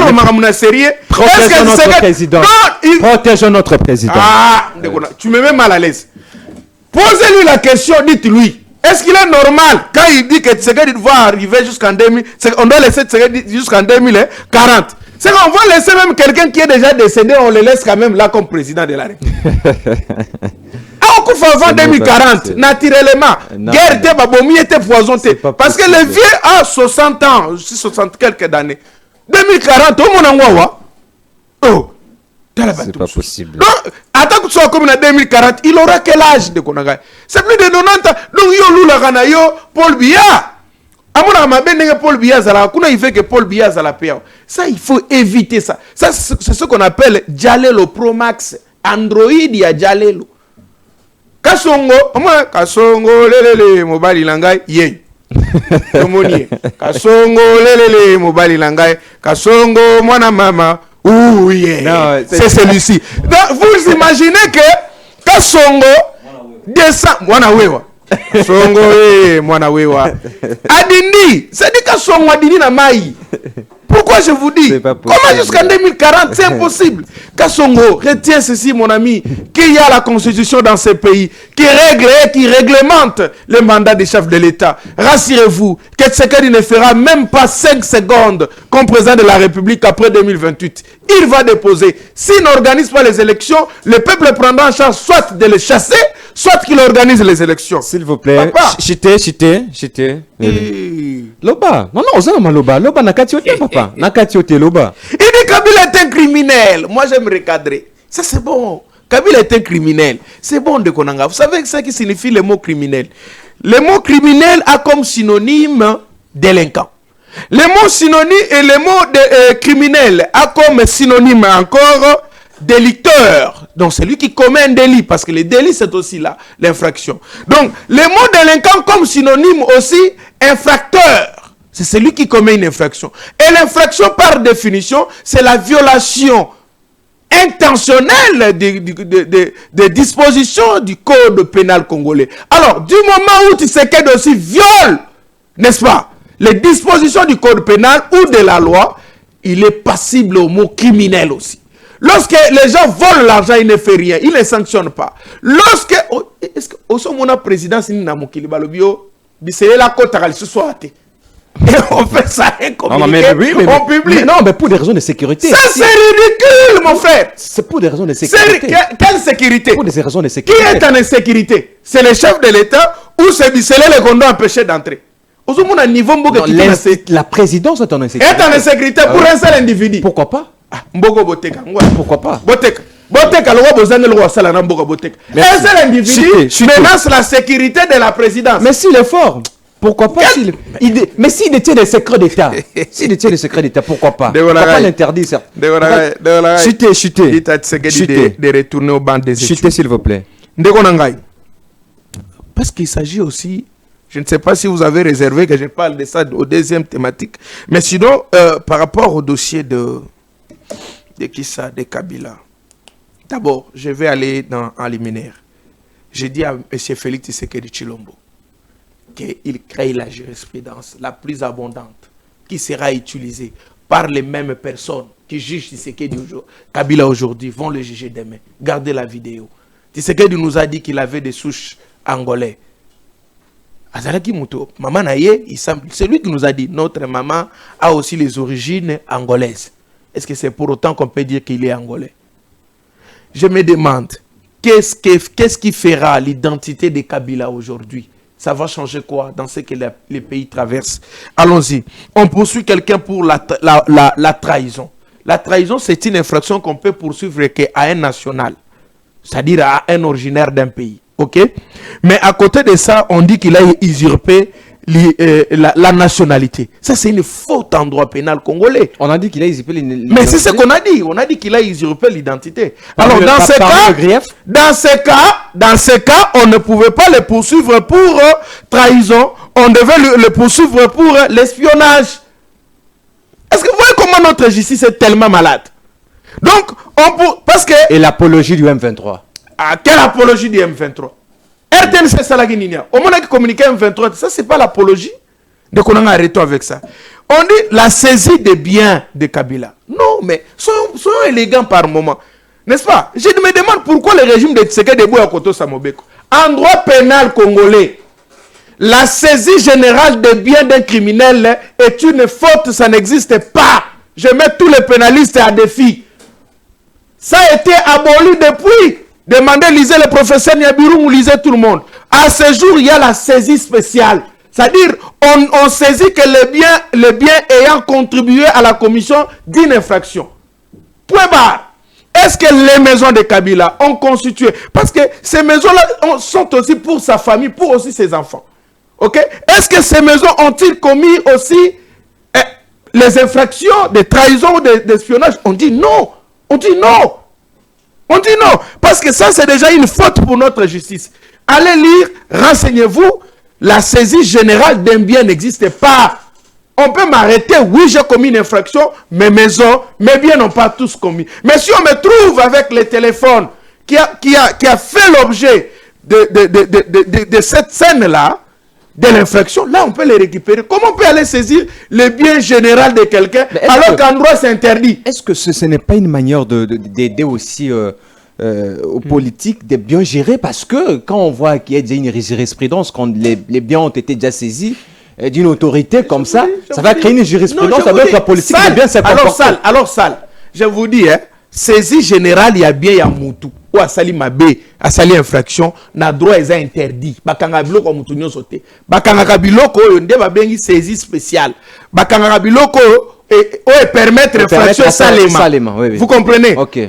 Protégeons notre président. Protégeons notre président. Ah, tu me mets mal à l'aise. Posez-lui la question, dites-lui. Est-ce qu'il est normal quand il dit que Tshisekedi va arriver jusqu'en 2000, on doit laisser Tshisekedi jusqu'en 2040? C'est qu'on va laisser même quelqu'un qui est déjà décédé, on le laisse quand même là comme président de la République. On coupe avant 2040, naturellement. Guerre était babomi, était poison. Parce que le vieux a 60 ans, 60 quelques années. 2040, au monde en Wawa. Oh, c'est pas possible. Donc, attends que tu sois comme en 2040, il aura quel âge de Konaga? C'est plus de 90 ans. Donc, yo lula kana yo Paul Biya. Amona ma ben Paul Biya zala, kuna il fait que Paul Biya zala paye. Ça, il faut éviter ça. Ça, c'est ce qu'on appelle Jalelo Pro Max. Android, il y a Jalelo. Kasongo, lelele mobile langai ye. Tomoni. Kasongo lelele mobile langai. Kasongo mwana mama. Ouh yeah. C'est celui-ci. Donc vous imaginez que Kasongo descend mwana wewa. Kasongo mwana wewa. Adini, c'est dit Kasongo adini na mai. Pourquoi je vous dis? Comment jusqu'en 2040? C'est impossible. Kassongo, retiens ceci, mon ami, qu'il y a la constitution dans ce pays qui règle et qui réglemente le mandat des chefs de l'État. Rassurez-vous que Tshisekedi ne fera même pas 5 secondes comme président de la République après 2028. Il va déposer. S'il n'organise pas les élections, le peuple prendra en charge soit de les chasser, soit qu'il organise les élections. S'il vous plaît. Chité. Loba. Non, Ozana Loba. Loba nakatiote, papa. Nakatiote, Loba. Il dit Kabila est un criminel. Moi, j'aime recadrer. Ça, c'est bon. Kabila est un criminel. C'est bon de Konanga. Vous savez ce qui signifie le mot criminel? Le mot criminel a comme synonyme délinquant. Le mot synonyme et le mot de, criminel a comme synonyme encore délicteur. Donc, c'est lui qui commet un délit, parce que le délit, c'est aussi là, l'infraction. Donc, le mot délinquant comme synonyme aussi infracteur. C'est celui qui commet une infraction. Et l'infraction, par définition, c'est la violation intentionnelle des dispositions du code pénal congolais. Alors, du moment où Tshisekedi aussi viole, n'est-ce pas, les dispositions du code pénal ou de la loi, il est passible au mot criminel aussi. Lorsque les gens volent l'argent, il ne fait rien, il ne sanctionne pas. Lorsque, est-ce que au sommet la présidence ni na mokili balobio, c'est la côte à ce soit. Et on fait ça, on publie. Non, mais pour des raisons de sécurité. Ça, c'est ridicule, mon frère. C'est pour des raisons de sécurité. Quelle sécurité? Pour des raisons de sécurité. Qui est en insécurité? C'est le chef de l'État ou c'est les condos empêchés d'entrer? La présidence est en insécurité. Est en insécurité pour un seul individu. Pourquoi pas? Pourquoi pas? Un seul individu menace la sécurité de la présidence. Mais s'il est fort. Pourquoi pas mais s'il détient des secrets d'État, pourquoi pas? Pourquoi pas l'interdire, ça? Chutez. De retourner au banc des études. Chutez, s'il vous plaît. Parce qu'il s'agit aussi, je ne sais pas si vous avez réservé que je parle de ça au deuxième thématique, mais sinon, par rapport au dossier de qui ça, de Kabila. D'abord, je vais aller en liminaire. J'ai dit à M. Félix Tshisekedi Tshilombo qu'il crée la jurisprudence la plus abondante qui sera utilisée par les mêmes personnes qui jugent Tshisekedi Kabila aujourd'hui, vont le juger demain. Gardez la vidéo. Tshisekedi nous a dit qu'il avait des souches angolais. Azalaki Muto, maman Naye, c'est lui qui nous a dit notre maman a aussi les origines angolaises. Est-ce que c'est pour autant qu'on peut dire qu'il est angolais? Je me demande, qu'est-ce qui fera l'identité de Kabila aujourd'hui? Ça va changer quoi dans ce que les pays traversent? Allons-y. On poursuit quelqu'un pour la trahison. La trahison, c'est une infraction qu'on peut poursuivre à un national, c'est-à-dire à un originaire d'un pays. Ok? Mais à côté de ça, on dit qu'il a usurpé la nationalité. Ça, c'est une faute en droit pénal congolais. On a dit qu'il a usurpé l'identité. Mais c'est ce qu'on a dit. On a dit qu'il a usurpé l'identité. Alors, dans ce cas, on ne pouvait pas le poursuivre pour trahison. On devait le poursuivre pour l'espionnage. Est-ce que vous voyez comment notre justice est tellement malade? Donc, parce que... Et l'apologie du M23. Ah, quelle apologie du M23? RTNC Salagininia. Au moment qui communiquait M23, ça c'est pas l'apologie. Donc on a arrêté avec ça. On dit la saisie des biens de Kabila. Non, mais soyons élégants par moment. N'est-ce pas? Je me demande pourquoi le régime de Tshisekedi Debout à Koto Samobeko. En droit pénal congolais, la saisie générale des biens d'un criminel est une faute, ça n'existe pas. Je mets tous les pénalistes à défi. Ça a été aboli depuis. Demandez, lisez le professeur Niabiru, ou lisez tout le monde. À ce jour, il y a la saisie spéciale. C'est-à-dire, on saisit que les biens ayant contribué à la commission d'une infraction. Point barre. Est-ce que les maisons de Kabila ont constitué? Parce que ces maisons-là sont aussi pour sa famille, pour aussi ses enfants. Ok? Est-ce que ces maisons ont-ils commis aussi les infractions de trahison ou d'espionnage? On dit non. On dit non. On dit non, parce que ça c'est déjà une faute pour notre justice. Allez lire, renseignez-vous, la saisie générale d'un bien n'existe pas. On peut m'arrêter, oui j'ai commis une infraction, mes maisons, mes biens n'ont pas tous commis. Mais si on me trouve avec le téléphone qui a fait l'objet de cette scène-là, de l'infraction, là on peut les récupérer. Comment on peut aller saisir le bien général de quelqu'un alors qu'en droit c'est interdit? Est-ce que ce n'est pas une manière d'aider aussi aux politiques de bien gérer? Parce que quand on voit qu'il y a déjà une jurisprudence, quand les biens ont été déjà saisis d'une autorité comme ça, ça va créer une jurisprudence avec la politique de bien s'importer. Alors Sal, je vous dis, saisie générale, il y a bien, il y a Moutou. Ou à Sali Mabé, à Sali infraction, na droit est interdit. Bakanga biloko mutunyo sote. Bakanga biloko yonde ba bengi saisie spéciale. Bakanga biloko et permettre infraction salema. Oui. Vous comprenez? OK.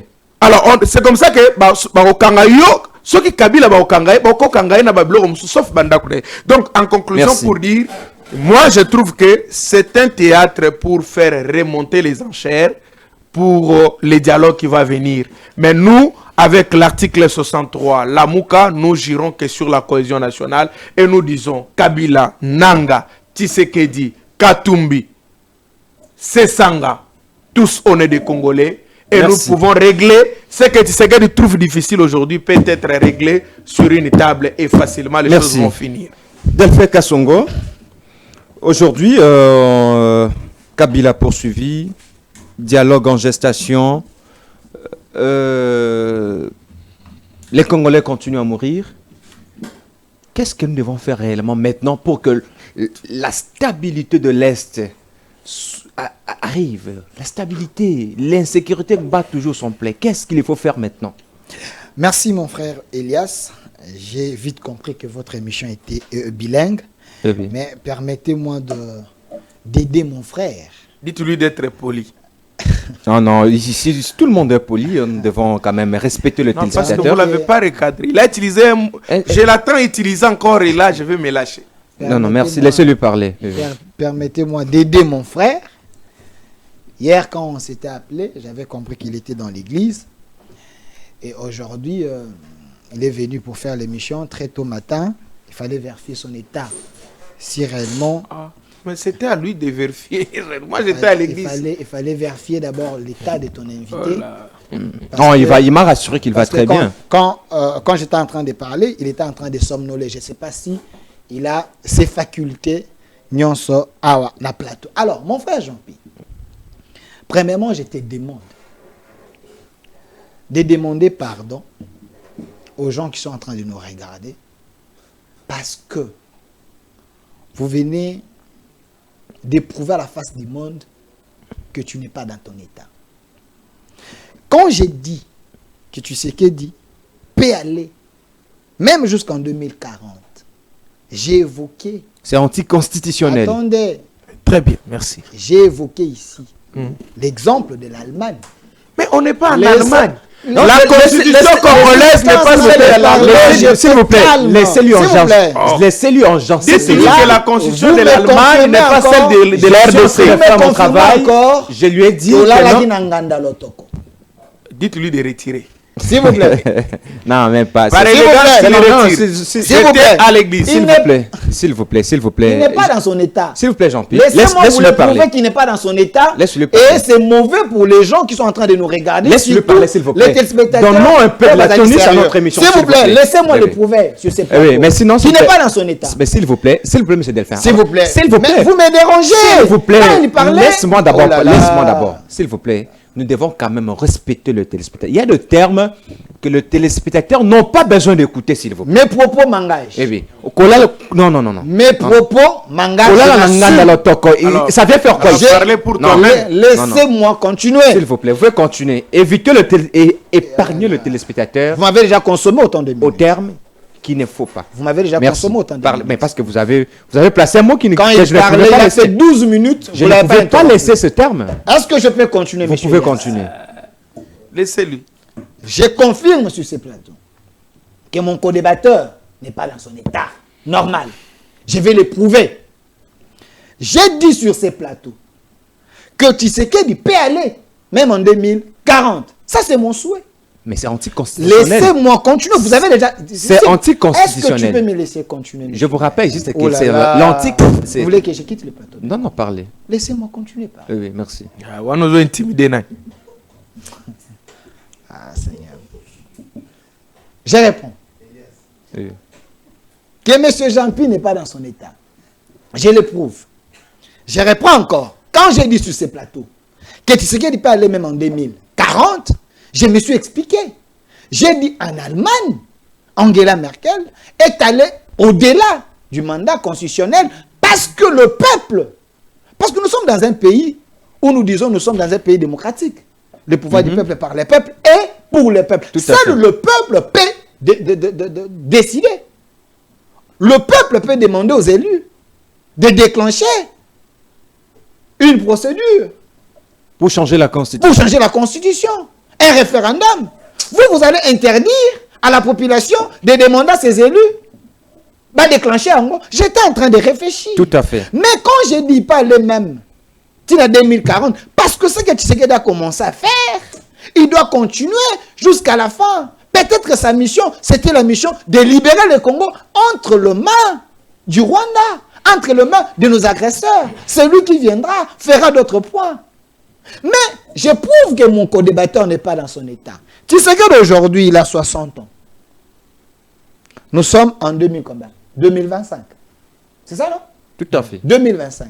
Alors c'est comme ça que bakanga yo ceux qui Kabila bakanga na ba biloko musu sauf bandakure. Donc en conclusion pour dire, moi je trouve que c'est un théâtre pour faire remonter les enchères pour les dialogues qui vont venir. Mais nous, avec l'article 63, la Mouka, nous girons que sur la cohésion nationale et nous disons Kabila, Nanga, Tshisekedi, Katumbi, Sesanga, tous on est des Congolais et nous pouvons régler ce que Tshisekedi trouve difficile aujourd'hui, peut être réglé sur une table et facilement les choses vont finir. Delphin Kassongo, aujourd'hui, Kabila poursuivi, dialogue en gestation. Les Congolais continuent à mourir. Qu'est-ce que nous devons faire réellement maintenant pour que la stabilité de l'Est arrive? La stabilité, l'insécurité bat toujours son plein. Qu'est-ce qu'il faut faire maintenant? Merci mon frère Elias. J'ai vite compris que votre émission était bilingue. Oui. Mais permettez-moi d'aider mon frère. Dites-lui d'être poli. Non, ici, tout le monde est poli, nous devons quand même respecter le téléspectateur. Parce que vous ne l'avez pas recadré. Il a utilisé, je l'attends utiliser encore et là, je vais me lâcher. Non, merci, laissez-lui parler. Permettez-moi d'aider mon frère. Hier, quand on s'était appelé, j'avais compris qu'il était dans l'église. Et aujourd'hui, il est venu pour faire l'émission très tôt matin. Il fallait vérifier son état. Si réellement... Mais c'était à lui de vérifier. Moi, j'étais à l'église. Il fallait vérifier d'abord l'état de ton invité. Non, il m'a rassuré qu'il va très bien. Quand j'étais en train de parler, il était en train de somnoler. Je ne sais pas si il a ses facultés. Nyonso awa na plateau. Alors, mon frère Jean-Pierre, premièrement, je te demande de demander pardon aux gens qui sont en train de nous regarder parce que vous venez d'éprouver à la face du monde que tu n'es pas dans ton état. Quand j'ai dit que tu sais que dit peut aller même jusqu'en 2040, j'ai évoqué... C'est anticonstitutionnel. Attendez. Très bien, merci. J'ai évoqué ici l'exemple de l'Allemagne. Mais on n'est pas en Allemagne. La constitution congolaise n'est pas celle. S'il vous plaît, laissez-lui en genre. Laissez-lui en genre. Dites-lui que la constitution de l'Allemagne n'est pas celle de l'RDC. Faire mon travail. Je lui ai dit que non. Dites-lui de retirer. S'il vous plaît. Non, même pas. S'il vous plaît, à l'église. S'il vous plaît. S'il vous plaît, s'il vous plaît. Il n'est pas dans son état. S'il vous plaît, Jean-Pierre. Laissez-moi vous le prouver qu'il n'est pas dans son état. Laisse-le parler. Et c'est mauvais pour les gens qui sont en train de nous regarder. Laisse-le parler, s'il vous plaît. Les téléspectateurs. Donne-nous un peu de la tenue sur notre émission. S'il vous plaît, laissez-moi le prouver sur ces plateaux. Oui, mais sinon, qui n'est pas dans son état. Mais s'il vous plaît, M. Delphin. S'il vous plaît. S'il vous plaît. Vous me dérangez. S'il vous plaît. Laisse-moi d'abord. Laisse-moi d'abord. S'il vous plaît. Nous devons quand même respecter le téléspectateur. Il y a des termes que le téléspectateur n'a pas besoin d'écouter, s'il vous plaît. Mes propos m'engagent. Eh oui. Non. Mes propos m'engagent. Ça vient faire quoi? Laissez-moi continuer. S'il vous plaît, vous pouvez continuer. Évitez épargnez le téléspectateur. Vous m'avez déjà consommé autant de minutes. Au terme qu'il ne faut pas. Vous m'avez déjà consommé autant de minutes. Mais parce que vous avez placé un mot qui ne... Quand il parlait, il a fait 12 minutes. Je ne pouvais pas laisser ce terme. Est-ce que je peux continuer, monsieur? Vous pouvez continuer. Laissez-lui. Je confirme sur ce plateau que mon co-débatteur n'est pas dans son état normal. Je vais le prouver. J'ai dit sur ces plateaux que Tshisekedi peut aller même en 2040. Ça, c'est mon souhait. Mais c'est anticonstitutionnel. Laissez-moi continuer. Vous avez déjà... C'est anticonstitutionnel. Est-ce que tu peux me laisser continuer? Je vous rappelle juste que c'est l'anticonstitutionnel. Vous voulez que je quitte le plateau? Non, parlez. Laissez-moi continuer. Oui, merci. On nous a intimidés. Ah, Seigneur. Je réponds. Oui. Que M. Jean-Pierre n'est pas dans son état. Je le prouve. Je reprends encore. Quand j'ai dit sur ces plateaux que Tshisekedi peut aller même en 2040, je me suis expliqué. J'ai dit en Allemagne, Angela Merkel est allée au-delà du mandat constitutionnel parce que le peuple, parce que nous sommes dans un pays où nous disons nous sommes dans un pays démocratique. Le pouvoir du peuple par les peuples et pour les peuples. Seul le peuple peut décider. Le peuple peut demander aux élus de déclencher une procédure pour changer la Constitution. Pour changer la Constitution. Un référendum. Vous allez interdire à la population de demander à ses élus de déclencher en gros. J'étais en train de réfléchir. Tout à fait. Mais quand je dis pas les mêmes, il a 2040, parce que ce que Tshisekedi a commencé à faire, il doit continuer jusqu'à la fin. Peut-être que sa mission, c'était la mission de libérer le Congo entre les mains du Rwanda, entre les mains de nos agresseurs. Celui qui viendra fera d'autres points. Mais je prouve que mon co-débatteur n'est pas dans son état. Tshisekedi aujourd'hui, il a 60 ans. Nous sommes en 2025. C'est ça, non? Tout à fait. 2025.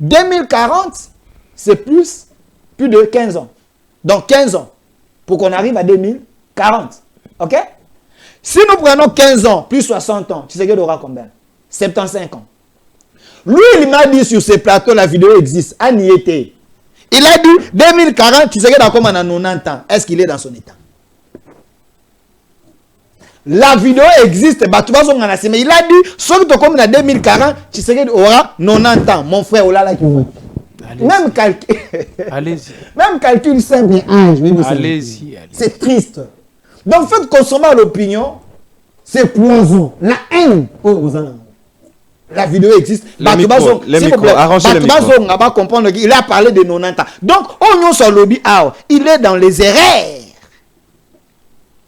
2040, c'est plus de 15 ans. Donc 15 ans pour qu'on arrive à 2040. OK? Si nous prenons 15 ans plus 60 ans, Tshisekedi aura combien? 75 ans. Lui, il m'a dit sur ces plateaux, la vidéo existe. Anne y était. Il a dit 2040, Tshisekedi a comme à 90 ans. Est-ce qu'il est dans son état? La vidéo existe. Mais il a dit, sauf que comme en 2040, Tshisekedi aura 90 ans. Mon frère, Olala qui voit. Même calcul. Allez-y. Même calcul simple. Allez-y. C'est triste. Donc, faites consommer l'opinion. C'est poison. La haine. La vidéo existe. Le micro, arrangez le micro. Comprendre qu'il a parlé de 90 ans. Donc, on sur lobby, il est dans les erreurs.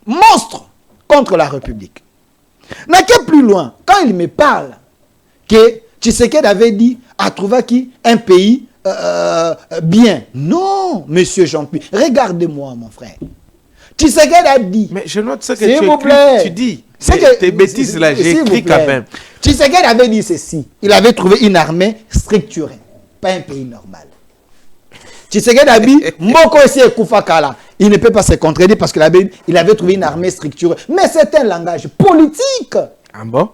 Monstre contre la République. N'a qu'à plus loin, quand il me parle que Tshisekedi avait dit à trouver qui un pays bien. Non, monsieur Jean-Pierre, regardez-moi, mon frère. Tshisekedi a dit. Mais je note ce que tu dis. Tes bêtises là, j'ai écrit quand même. Tshisekedi avait dit ceci. Il avait trouvé une armée structurée, pas un pays normal. Tshisekedi a dit, Moko esi Koufakala. Il ne peut pas se contredire parce qu'il avait trouvé une armée structurée. Mais c'est un langage politique. Ah bon?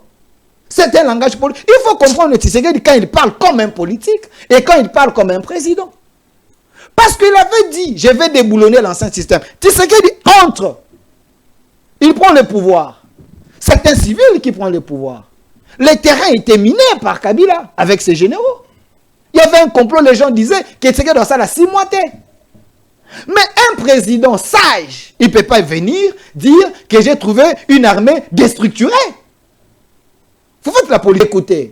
C'est un langage politique. Il faut comprendre le Tshisekedi quand il parle comme un politique et quand il parle comme un président. Parce qu'il avait dit, je vais déboulonner l'ancien système. Tshisekedi entre. Il prend le pouvoir. C'est un civil qui prend le pouvoir. Le terrain était miné par Kabila avec ses généraux. Il y avait un complot, les gens disaient que Tshisekedi doit ça la 6 mois. Mais un président sage, il ne peut pas venir dire que j'ai trouvé une armée déstructurée. Vous faites la politique.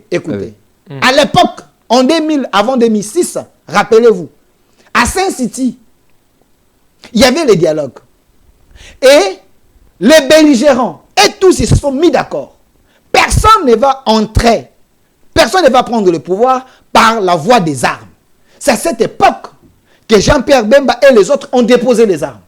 Écoutez. À l'époque, en 2000, avant 2006, rappelez-vous, à Saint-City, il y avait les dialogues. Et les belligérants et tous, ils se sont mis d'accord. Personne ne va entrer, personne ne va prendre le pouvoir par la voie des armes. C'est à cette époque que Jean-Pierre Bemba et les autres ont déposé les armes.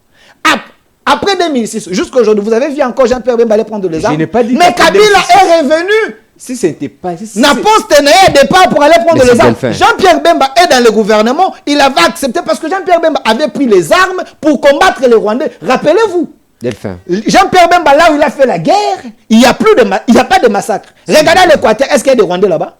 Après 2006, jusqu'à aujourd'hui, vous avez vu encore Jean-Pierre Bemba aller prendre les armes. Je n'ai pas dit. Mais Kabila est revenu. Si c'était pas. N'a pas un départ pour aller prendre les armes. Jean-Pierre Bemba est dans le gouvernement. Il avait accepté parce que Jean-Pierre Bemba avait pris les armes pour combattre les Rwandais. Rappelez-vous. Jean-Pierre Bemba, là où il a fait la guerre, il n'y a pas de massacre. Regardez l'Équateur, est-ce qu'il y a des Rwandais là-bas?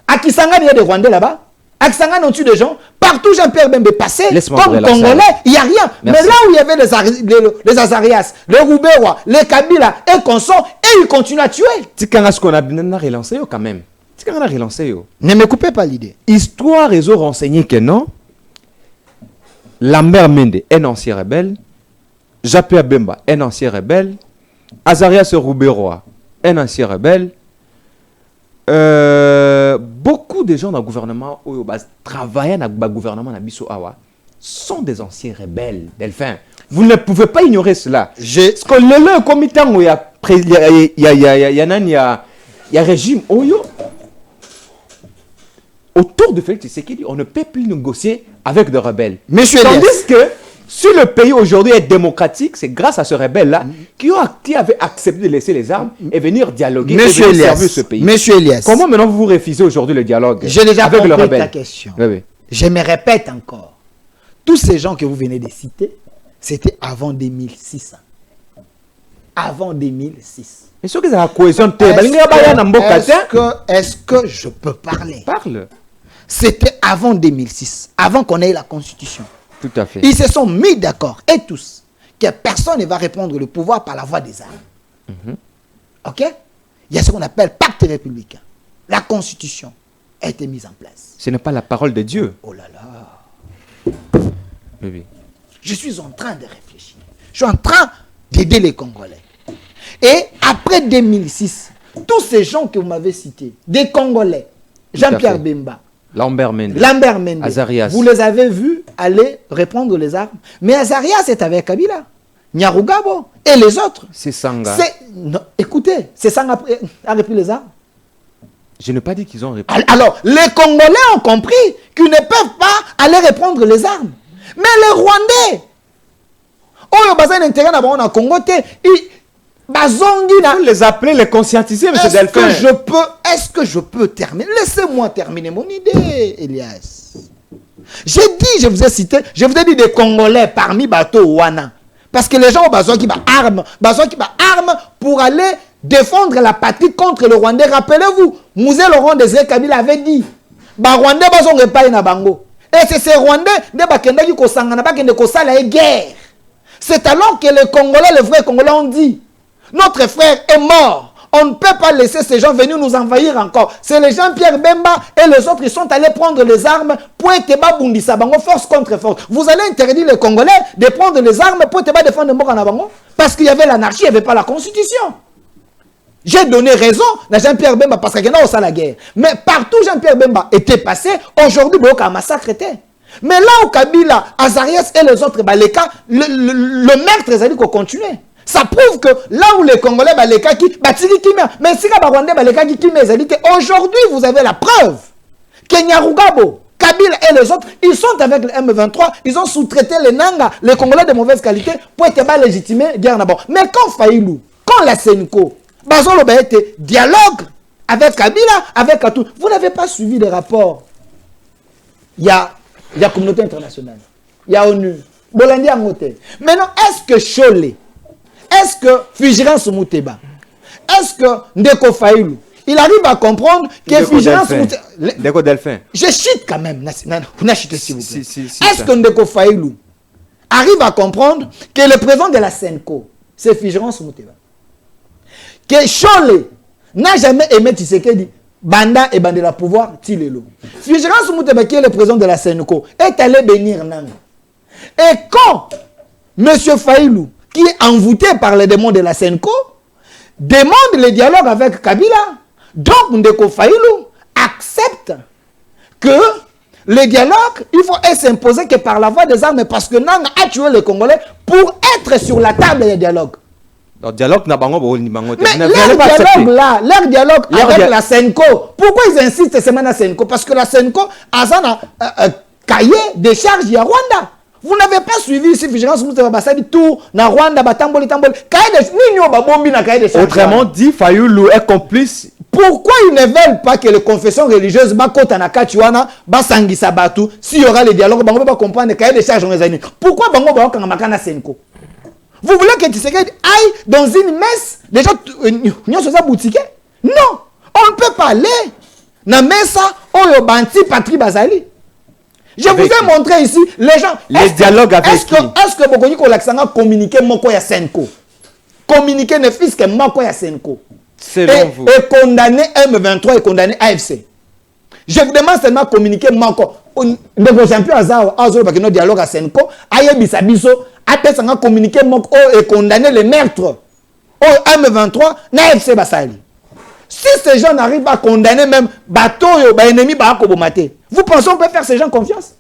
À Kisangani, il y a des Rwandais là-bas. À Kisangani, on tue des gens. Partout, Jean-Pierre Bemba est passé. Comme Congolais, il n'y a rien. Merci. Mais là où il y avait les Azarias, les Roubewa, les Kabila et consorts, et ils continuent à tuer. C'est quand est-ce qu'on a relancé quand même. C'est quand on a relancé. Ne me coupez pas l'idée. Histoire, ils ont renseigné que non. Lambert Mende, un ancien rebelle. Jean-Pierre Bemba, un ancien rebelle. Azarias Rouberoa, un ancien rebelle. Beaucoup de gens dans le gouvernement travaillent dans le gouvernement sont des anciens rebelles. Delphin, vous ne pouvez pas ignorer cela. Parce que le comité où il y a régime autour de Félix Tshisekedi, on ne peut plus négocier avec des rebelles. Tandis que si le pays aujourd'hui est démocratique, c'est grâce à ce rebelle-là qui avait accepté de laisser les armes et venir dialoguer et servir ce pays. Monsieur Elias. Comment maintenant vous refusez aujourd'hui le dialogue J'ai déjà avec le compris rebelle? ta question. Oui. Je me répète encore. Tous ces gens que vous venez de citer, c'était avant 2006. Avant 2006. Mais ce que ça a cohésion, est-ce que je peux parler? Parle. C'était avant 2006, avant qu'on ait la Constitution. Tout à fait. Ils se sont mis d'accord, et tous, que personne ne va répondre le pouvoir par la voie des armes. Ok? Il y a ce qu'on appelle pacte républicain. La Constitution a été mise en place. Ce n'est pas la parole de Dieu. Oh là là. Oui. Je suis en train de réfléchir. Je suis en train d'aider les Congolais. Et après 2006, tous ces gens que vous m'avez cités, des Congolais, Jean-Pierre Bemba, Lambert Mende, Azarias, vous les avez vus aller répondre les armes. Mais Azarias est avec Kabila, Nyarugabo et les autres. C'est Sanga. Non, écoutez, c'est Sanga a repris les armes. Je n'ai pas dit qu'ils ont repris. Alors, les Congolais ont compris qu'ils ne peuvent pas aller répondre les armes. Mais les Rwandais, vous les appelez, les conscientiser, M. Delphin. Est-ce que je peux terminer? Laissez-moi terminer mon idée, Elias. Je vous ai cité, je vous ai dit des Congolais parmi Bato Wana. Parce que les gens ont besoin qu'ils arment pour aller défendre la patrie contre le Rwandais. Rappelez-vous, Mouzé Laurent Désiré Kabila avait dit, Rwandais bazon repaye na bango. Et c'est ces Rwandais qui ont guerre. C'est alors que les Congolais, les vrais Congolais ont dit, notre frère est mort. On ne peut pas laisser ces gens venir nous envahir encore. C'est les Jean-Pierre Bemba et les autres qui sont allés prendre les armes pour être bundisa bango, force contre force. Vous allez interdire les Congolais de prendre les armes pour être défendre Mboka na bango parce qu'il y avait l'anarchie, il n'y avait pas la constitution. J'ai donné raison à Jean-Pierre Bemba parce qu'il y a au la guerre. Mais partout Jean-Pierre Bemba était passé, aujourd'hui, il y a un massacre. Mais là où Kabila, Azarias et les autres, Baleka, le meurtre, ils ont continué. Ça prouve que là où les Congolais, Baleka, mais si les Rwandais, Baleka, aujourd'hui, vous avez la preuve que Nyarugabo, Kabila et les autres, ils sont avec le M23, ils ont sous-traité les Nanga, les Congolais de mauvaise qualité, pour être légitimés, guerre d'abord. Mais quand Faïlou, quand la Senko, Bazolo a été dialogue avec Kabila, avec Katou, vous n'avez pas suivi les rapports. Il y a la communauté internationale, il y a ONU, Bolandi Angote. Maintenant, est-ce que Cholé, est-ce que Figérance Mouteba, est-ce que Ndeko Faïlou, il arrive à comprendre que Figérance Mouteba... Ndeko Delphin. Je chute quand même. Vous n'achetez s'il vous plaît. Est-ce que Ndeko Faïlou arrive à comprendre que le président de la Senko, c'est Figérance Mouteba? Que Cholé n'a jamais aimé Tshisekedi, Banda et Bandela pouvoir, Tilelo. Figérance Mouteba, qui est le président de la Senko, est allé bénir Nanga. Et quand M. Faïlou, qui est envoûté par les démons de la Senko, demande le dialogue avec Kabila, donc Ndeko Faïlou accepte que le dialogue, il faut s'imposer que par la voie des armes, parce que Nanga a tué les Congolais pour être sur la table des dialogues. Le dialogue n'a pas mais leur dialogue avec la Senko, pourquoi ils insistent seulement à Senko? Parce que la Senko a un cahier de charges à Rwanda. Vous n'avez pas suivi ici Vigilance tout na Rwanda, Batamboli, Tamboli. Autrement dit, Fayoulou est complice. Pourquoi ils ne veulent pas que les confessions religieuses bakota na Kachuana, basangisa batu, s'il y aura les dialogues, bango va comprendre le cahier de charges en les. Pourquoi bango ba makana Senko? Vous voulez que Tshisekedi aille dans une messe, les gens n'y ont pas boutique? Non, on ne peut pas aller na messa oyo banti patrie bazali. Je vous ai montré ici les gens. Les dialogues avec qui? Est-ce que Bokonyi Kolaksanga communiquer moko ya Senko? Communiquer ne fils que moko ya Senko. Selon vous. Et condamner M23 et condamner AFC. Je vous demande seulement communiquer moko. Ne vous en plus à ça, parce que nos dialogues à Senko, aye bisabiso, après ça communiquer moko et condamner les meurtres. Au M23, na AFC basali. Si ces gens n'arrivent pas à condamner même bateau et ennemi, vous pensez qu'on peut faire ces gens confiance?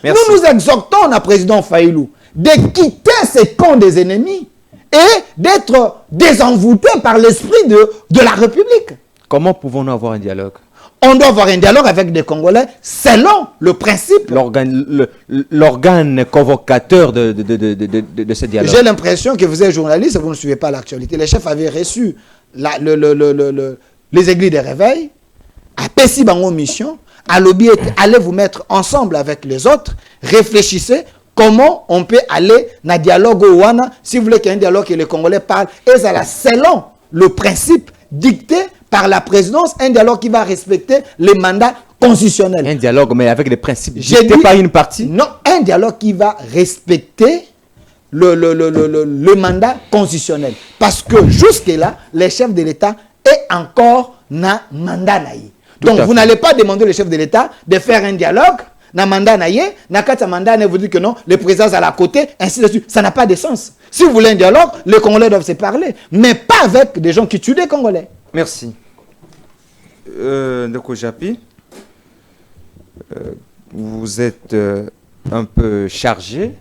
Merci. Nous exhortons le président Faïlou de quitter ces camps des ennemis et d'être désenvoûté par l'esprit de la République. Comment pouvons-nous avoir un dialogue? On doit avoir un dialogue avec des Congolais selon le principe. L'organe convocateur de ce dialogue. J'ai l'impression que vous êtes journaliste et vous ne suivez pas l'actualité. Les chefs avaient reçu les églises de réveil, à Pessi Bango Mission, à lobby, allez vous mettre ensemble avec les autres, réfléchissez comment on peut aller dans le dialogue au Wana, si vous voulez qu'il y ait un dialogue que les Congolais parlent, et c'est selon le principe dicté par la présidence, un dialogue qui va respecter les mandats constitutionnels. Un dialogue, mais avec les principes dictés par une partie? Non, un dialogue qui va respecter le mandat constitutionnel. Parce que jusque-là, les chefs de l'État est encore na mandat naïe. Donc vous n'allez pas demander au chef de l'État de faire un dialogue na mandat naïe, na kata mandat ne vous dit que non, le président est à la côté, ainsi de suite. Ça n'a pas de sens. Si vous voulez un dialogue, les Congolais doivent se parler, mais pas avec des gens qui tuent des Congolais. Merci. Ndeko Japi, vous êtes un peu chargé.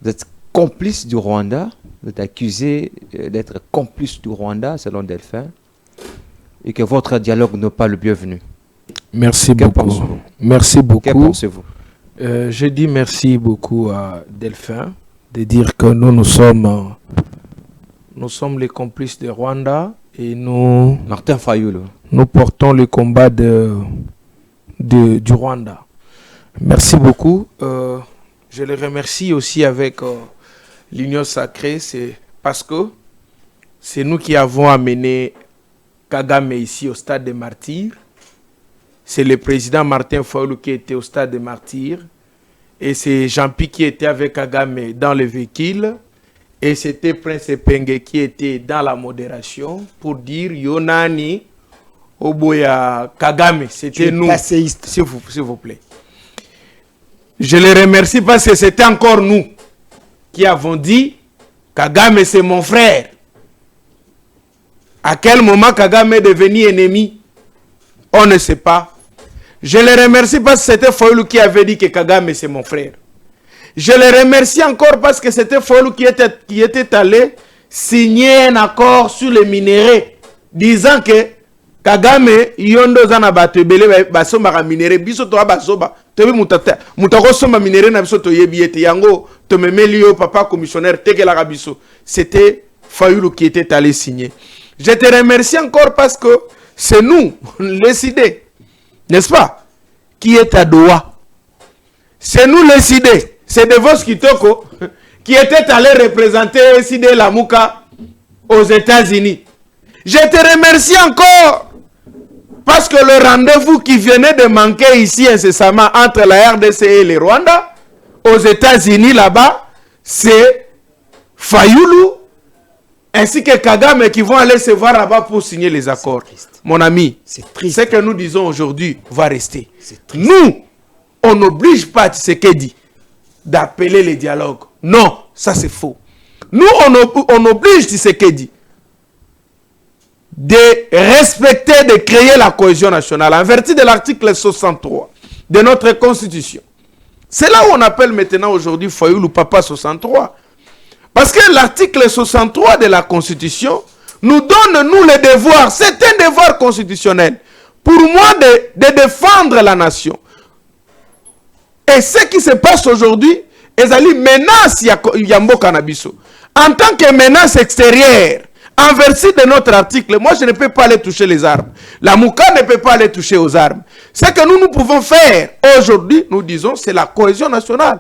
Vous êtes complice du Rwanda. Vous êtes accusé d'être complice du Rwanda, selon Delphin. Et que votre dialogue n'est pas le bienvenu. Merci beaucoup. Merci beaucoup. Que pensez-vous? Je dis merci beaucoup à Delphin de dire que nous sommes les complices de Rwanda et Martin Fayoulou. Nous portons le combat du Rwanda. Merci beaucoup. Je les remercie aussi avec l'Union Sacrée, c'est parce que c'est nous qui avons amené Kagame ici au stade des Martyrs. C'est le président Martin Fayoulou qui était au stade des Martyrs. Et c'est Jean-Pierre qui était avec Kagame dans le véhicule. Et c'était Prince Penge qui était dans la modération pour dire Yonani Oboya Kagame. C'était nous. S'il vous plaît. Je les remercie parce que c'était encore nous qui avons dit Kagame c'est mon frère. À quel moment Kagame est devenu ennemi? On ne sait pas. Je le remercie parce que c'était Fayulu qui avait dit que Kagame c'est mon frère. Je le remercie encore parce que c'était Fayulu qui était allé signer un accord sur les minéraux, disant que Kagame yondo zana batebele basomba minéraux biso to basoba tebi mutako somba minéraux na biso to yebiete yango to memeli yo papa commissionnaire tekela ka biso. C'était Fayulu qui était allé signer. Je te remercie encore parce que c'est nous les idées, n'est-ce pas, qui est à Doha. C'est nous les idées. C'est Devos Kitoko qui était allé représenter SID Lamuka aux États-Unis. Je te remercie encore parce que le rendez-vous qui venait de manquer ici incessamment entre la RDC et le Rwanda, aux États-Unis là-bas, c'est Fayulu ainsi que Kagame qui vont aller se voir là-bas pour signer les accords. Mon ami, c'est triste. Ce que nous disons aujourd'hui va rester. Nous, on n'oblige pas Tshisekedi d'appeler les dialogues. Non, ça c'est faux. Nous, on oblige Tshisekedi de respecter, de créer la cohésion nationale en vertu de l'article 63 de notre Constitution. C'est là où on appelle maintenant aujourd'hui Fayulu Papa 63. Parce que l'article 63 de la Constitution nous donne, nous, le devoir. C'est un devoir constitutionnel pour moi de défendre la nation. Et ce qui se passe aujourd'hui, ezali menace Yambo Kanabiso. En tant que menace extérieure, en vertu de notre article, moi je ne peux pas aller toucher les armes. La Mouka ne peut pas aller toucher aux armes. Ce que nous pouvons faire aujourd'hui, nous disons, c'est la cohésion nationale.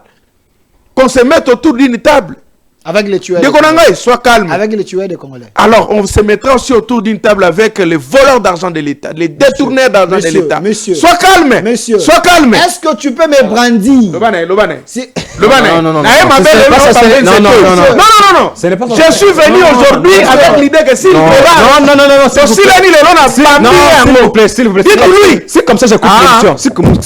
Qu'on se mette autour d'une table. Avec les tueurs. Sois calme. Avec les tueurs des Congolais. Alors, on se mettra aussi autour d'une table avec les voleurs d'argent de l'État, les détourneurs d'argent de l'État. Monsieur. Sois calme. Monsieur. Sois calme. Est-ce que tu peux me brandir? Lobane. Non. Je suis venu aujourd'hui avec l'idée que s'il dites-lui. C'est comme ça je coupe l'émission. C'est comme ça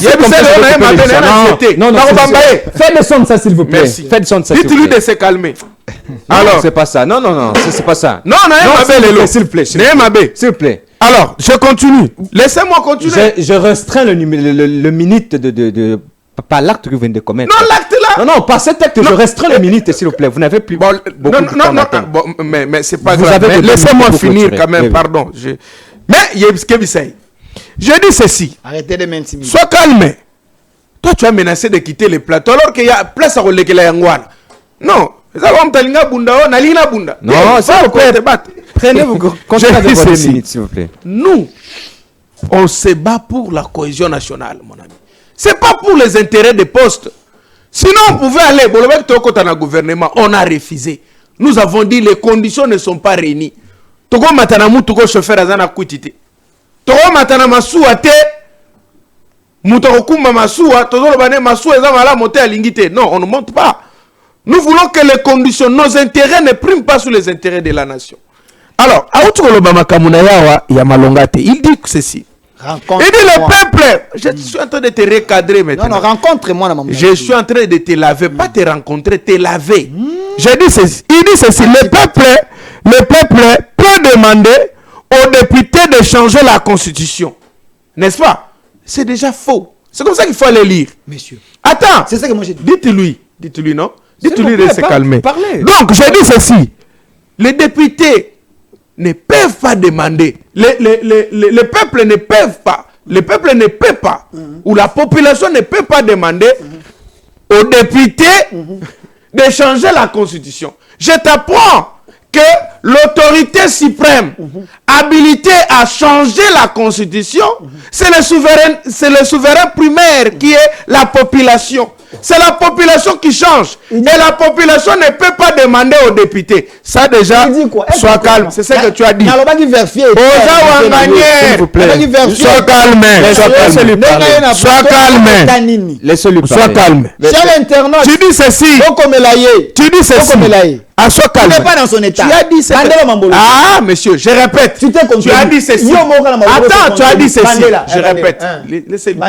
Faites le son de ça, s'il vous plaît. Faites le son de ça. Dites-lui de se calmer. Alors, c'est pas ça. Non, c'est pas ça. Non, s'il vous plaît. S'il vous plaît. Alors, je continue. Laissez-moi continuer. Je restreins le minute de pas l'acte que vous venez de commettre. Non, l'acte là. Non, pas cet acte. Je restreins le minute, s'il vous plaît. Vous n'avez plus beaucoup de temps. Non, mais c'est pas grave. Laissez-moi finir quand même, pardon. Mais, je dis ceci. Arrêtez de m'intimider. Sois calme. Toi, tu as menacé de quitter le plateau alors qu'il y a place à relèguer la Yangwana. Non. Non, ça vous plaît. Prenez-vous continuez avec votre minute, s'il vous plaît. Nous, on se bat pour la cohésion nationale, mon ami. C'est pas pour les intérêts des postes. Sinon, on pouvait aller. Gouvernement, on a refusé. Nous avons dit les conditions ne sont pas réunies. Togo matanamu togo chauffeur azana kuitite. Togo matana masua te. Mutokuma masua tozolo bane masua ezama la monter à l'ingité. Non, on ne monte pas. Nous voulons que les conditions, nos intérêts ne priment pas sur les intérêts de la nation. Alors, il dit ceci. Il dit le peuple, je suis en train de te recadrer maintenant. Non, rencontre-moi dans mon Je suis en train de te laver, pas te rencontrer, te laver. Je dis ceci. Il dit ceci. Le peuple peut demander aux députés de changer la constitution. N'est-ce pas? C'est déjà faux. C'est comme ça qu'il faut aller lire. Monsieur. Attends. C'est ça que moi j'ai dit. Dites-lui, non? Dites-lui de se calmer. Parlez. Donc, je dis ceci. Les députés ne peuvent pas demander. Le peuple ne peut pas. Le peuple ne peut pas. Ou la population ne peut pas demander aux députés de changer la constitution. Je t'apprends que l'autorité suprême habilitée à changer la constitution, c'est le souverain primaire qui est la population. C'est la population qui change. Et la population ne peut pas demander aux députés. Ça déjà, sois calme. C'est ce que tu as dit. S'il vous plaît. Sois calme. Sois calme. Laissez-lui parler. Sois calme. Cher internaute, Tu dis ceci. Tu dis ceci. Ah, sois calme. Tu n'es pas dans son état. Tu as dit ceci. Ah, monsieur, je répète. Tu as dit ceci. Attends, tu as dit ceci. Je répète. Laissez-lui.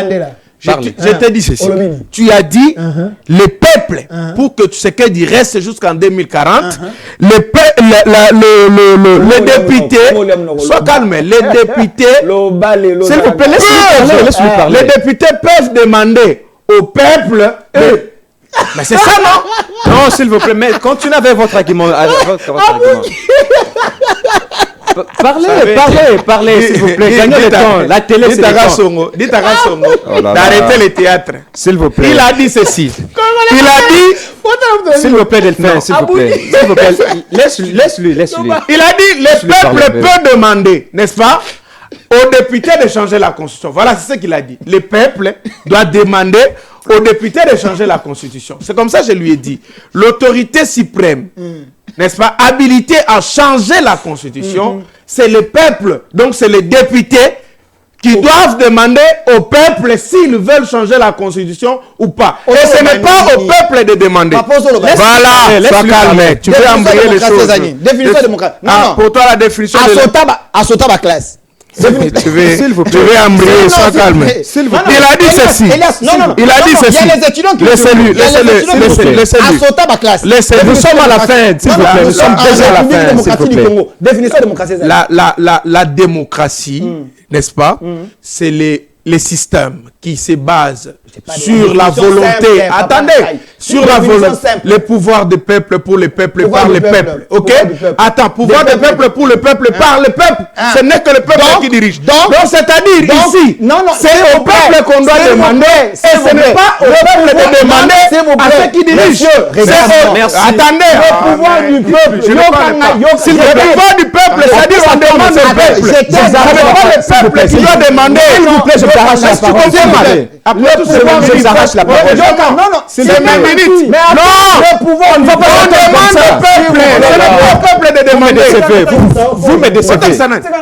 Je te dis ceci. Tu as dit le peuple, pour que Tshisekedi reste jusqu'en 2040, les députés, sois calme, les députés, s'il vous plaît, laisse-lui parler. Les députés peuvent demander au peuple, mais c'est ça, non? Non, s'il vous plaît, mais continuez avec votre argument. Parlez, s'il vous plaît. Gagnez le temps. La télé, c'est le temps. Dites à Rassongo d'arrêter le théâtre. S'il vous plaît. Il a dit ceci. Il a dit... S'il vous plaît, Delphin, s'il vous plaît. S'il vous plaît. Laisse-lui. Il a dit, le peuple peut demander, n'est-ce pas, aux députés de changer la constitution. Voilà, c'est ce qu'il a dit. Le peuple doit demander aux députés de changer la constitution. C'est comme ça que je lui ai dit. L'autorité suprême, n'est-ce pas, habilité à changer la constitution, c'est le peuple. Donc c'est les députés qui doivent demander au peuple s'ils veulent changer la constitution ou pas. Et ce n'est pas au peuple de demander. Voilà, sois calme. Tu veux embrayer les choses. Définition démocratique. Non. Pour toi, la définition de Asotaba classe. Tu veux embrayer, sois calme. Il a dit ceci. Il a dit ceci. Il y a les étudiants qui Asotaba classe. Nous sommes à la fin, s'il vous plaît. Nous sommes déjà à la fin, s'il vous plaît. Définition démocratique. La démocratie, n'est-ce pas, c'est les systèmes qui se basent sur la volonté. Attendez, sur la volonté. Le pouvoir du peuple pour le peuple par le peuple. Ok? Attends, pouvoir du peuple pour le peuple par le peuple. Ce n'est que le peuple qui dirige. Donc c'est-à-dire ici, c'est au peuple qu'on doit demander. Et ce n'est pas au peuple de demander à ceux qui dirigent. Attendez, le pouvoir du peuple. Le pouvoir du peuple, c'est-à-dire on demande au peuple. Ce n'est pas le peuple qui doit demander. S'il vous plaît, je t'arrache la parole. Après tout, je t'arrache la parole. Non, c'est une minute. Non, le pouvoir, on ne va pas demander au peuple. Ce n'est pas au peuple de demander. Vous me décevez.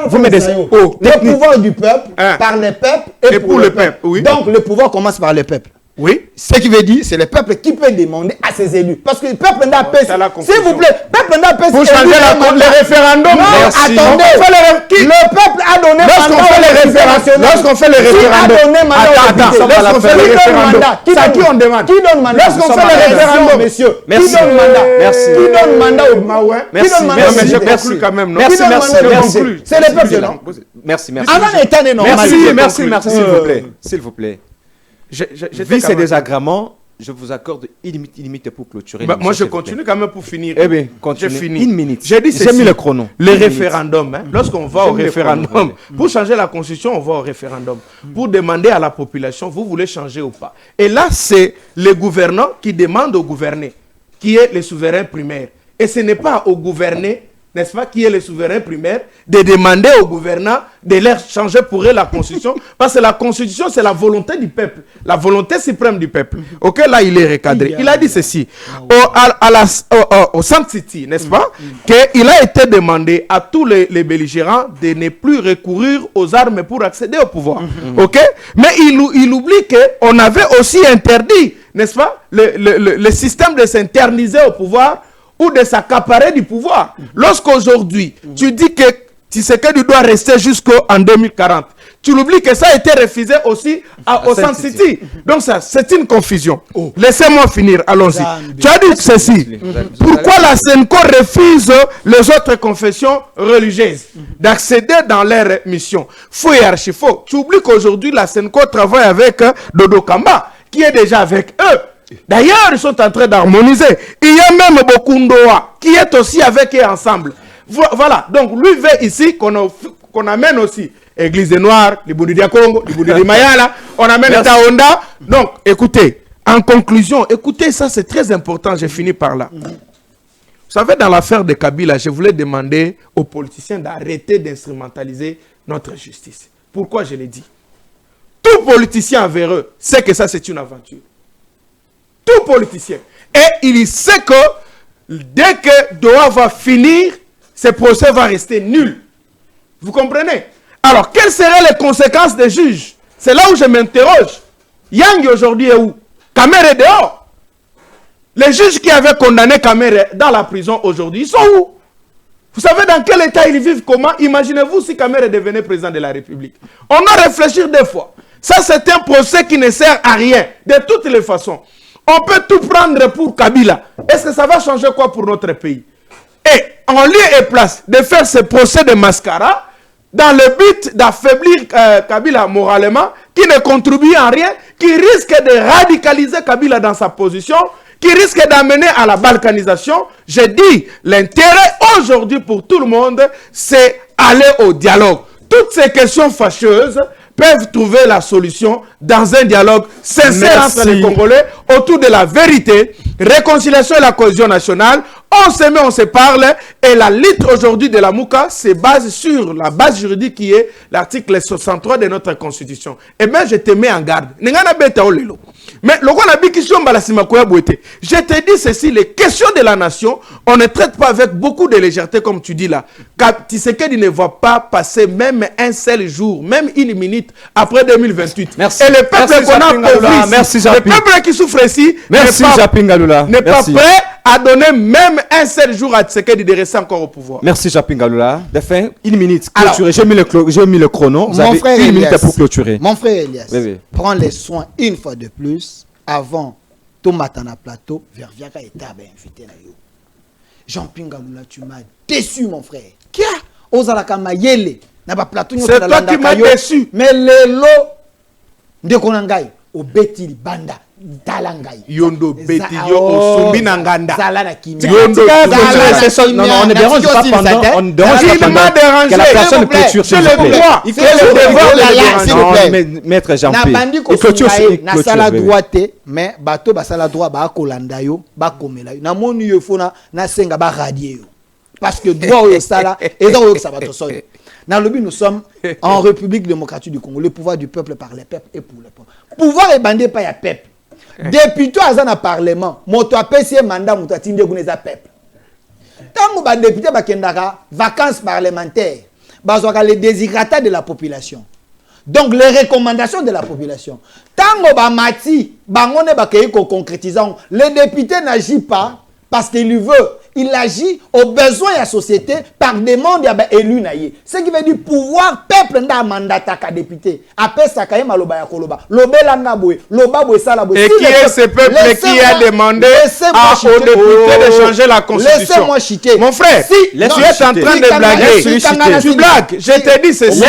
Vous me décevez. Le pouvoir du peuple, par le peuple et pour le peuple. Donc le pouvoir commence par le peuple. Oui. Ce qui veut dire, c'est le peuple qui peut demander à ses élus. Parce que le peuple n'a pas... S'il vous plaît, le peuple n'a pas... Pour changer le référendum. Attendez. Le peuple a donné... Lorsqu'on fait le référendum. Lorsqu'on fait le référendum. Lorsqu'on fait le référendum. C'est à qui on demande? Qui donne mandat? Lorsqu'on fait le référendum, messieurs. Merci. Qui donne mandat? Merci. Qui donne mandat au Maouin? Merci. Qui donne mandat? Mais je conclue quand même, non? Merci. C'est le peuple, non? Merci. Avant l'état des normalités. Merci, s'il vous plaît. S'il vous plaît. Vu ces désagréments, je vous accorde illimité pour clôturer. Moi, je continue quand même pour finir. Eh bien, continue. Je finis. Une minute. J'ai dit J'ai mis le chrono. Le référendum. Lorsqu'on va au référendum, pour changer la constitution, on va au référendum. Pour demander à la population, vous voulez changer ou pas. Et là, c'est le gouvernant qui demande au gouverné, qui est le souverain primaire. Et ce n'est pas au gouverné, n'est-ce pas, qui est le souverain primaire, de demander au gouvernant de leur changer pour eux la constitution, parce que la constitution, c'est la volonté du peuple, la volonté suprême du peuple. Ok, là, il est recadré. Il a dit ceci, au Centre City, n'est-ce pas, qu'il a été demandé à tous les belligérants de ne plus recourir aux armes pour accéder au pouvoir. Ok, mais il oublie qu'on avait aussi interdit, n'est-ce pas, le système de s'interniser au pouvoir, ou de s'accaparer du pouvoir. Lorsqu'aujourd'hui, tu dis que Tshisekedi doit rester jusqu'en 2040, tu l'oublies que ça a été refusé aussi au Centre City. Donc ça, c'est une confusion. Laissez-moi finir, allons-y. Tu as dit ceci. Pourquoi la SENCO refuse les autres confessions religieuses d'accéder dans leur mission? Faux et archi-faux. Tu oublies qu'aujourd'hui, la SENCO travaille avec Dodo Kamba, qui est déjà avec eux. D'ailleurs, ils sont en train d'harmoniser. Il y a même Bokundoa qui est aussi avec eux ensemble. Voilà. Donc, lui veut ici qu'on amène aussi Église des Noirs, les Boudou de Congo, les Boudou de Mayala. On amène Taonda. Donc, écoutez, en conclusion, écoutez, ça c'est très important. J'ai fini par là. Vous savez, dans l'affaire de Kabila, je voulais demander aux politiciens d'arrêter d'instrumentaliser notre justice. Pourquoi je l'ai dit? Tout politicien véreux sait que ça c'est une aventure. Tout politicien. Et il sait que dès que Doha va finir, ce procès va rester nul. Vous comprenez? Alors, quelles seraient les conséquences des juges? C'est là où je m'interroge. Yang aujourd'hui est où? Kamer est dehors. Les juges qui avaient condamné Kamer dans la prison aujourd'hui, ils sont où? Vous savez dans quel état ils vivent? Comment? Imaginez-vous si Kamer devenait président de la République. On doit réfléchir des fois. Ça, c'est un procès qui ne sert à rien. De toutes les façons. On peut tout prendre pour Kabila. Est-ce que ça va changer quoi pour notre pays? Et en lieu et place de faire ce procès de mascara, dans le but d'affaiblir Kabila moralement, qui ne contribue en rien, qui risque de radicaliser Kabila dans sa position, qui risque d'amener à la balkanisation. Je dis, l'intérêt aujourd'hui pour tout le monde, c'est aller au dialogue. Toutes ces questions fâcheuses peuvent trouver la solution dans un dialogue sincère entre les Congolais autour de la vérité, réconciliation et la cohésion nationale. On se met, on se parle, et la lutte aujourd'hui de la Mouka se base sur la base juridique qui est l'article 63 de notre Constitution. Eh bien, je te mets en garde. Mais je te dis ceci, les questions de la nation, on ne traite pas avec beaucoup de légèreté comme tu dis là. Tshisekedi ne va pas passer même un seul jour, même une minute après 2028. Merci. Et le peuple qu'on a pauvri ici, le peuple qui souffre ici, n'est pas prêt à donner même un seul jour à Tshisekedi de rester encore au pouvoir. Merci Japin Galula. De fin, une minute. Clôturer. J'ai mis le chrono. Vous avez une minute pour clôturer. Mon frère Elias, oui. Prends les soins une fois de plus avant Tomatana Plateau vers Viaka et Tabe invité. Jean-Pierre Galula, tu m'as déçu, mon frère. Kia Ozalaka Mayele. C'est toi qui m'as déçu. Mais les lots de Konangai, au Beti Banda. Yondo Beti yo osumbi nanganda. Yondo non, on ne dérange pas pendant que la personne clôture. C'est le droit. Il fait le devoir de maître Jean-Pierre. Nabandi ko sungaye na sala droite mais bato ba sala droit ba kolanda yo ba komela yo. Na moni yo fona na senga ba radier yo. Parce que droit au sala et dans le sabato sol. Dans le but, nous sommes en République démocratique du Congo. Le pouvoir du peuple par les peuples et pour le peuple. Pouvoir est bandé par les peuples. Député à un parlement, moto a payé mandat, moto a tindé goneza peuple. Tant que député bakendaka vacances parlementaires, bazoka les désirata de la population. Donc les recommandations de la population. Tant que ba mati, bangone bakei ko concrétisant, le député n'agit pas parce qu'il veut. Il agit aux besoins de la société par demande d'élu naïe. Ce qui veut dire pouvoir peuple n'a mandat à député. Après ça, quand même, loba ya koloba. Loba la ngaboué, loba boué ça la boué. Et qui est ce peuple qui a demandé aux députés de changer la constitution? Laissez-moi chiter. Mon frère, tu es en train de blaguer. Tu blagues. Je te dis ceci.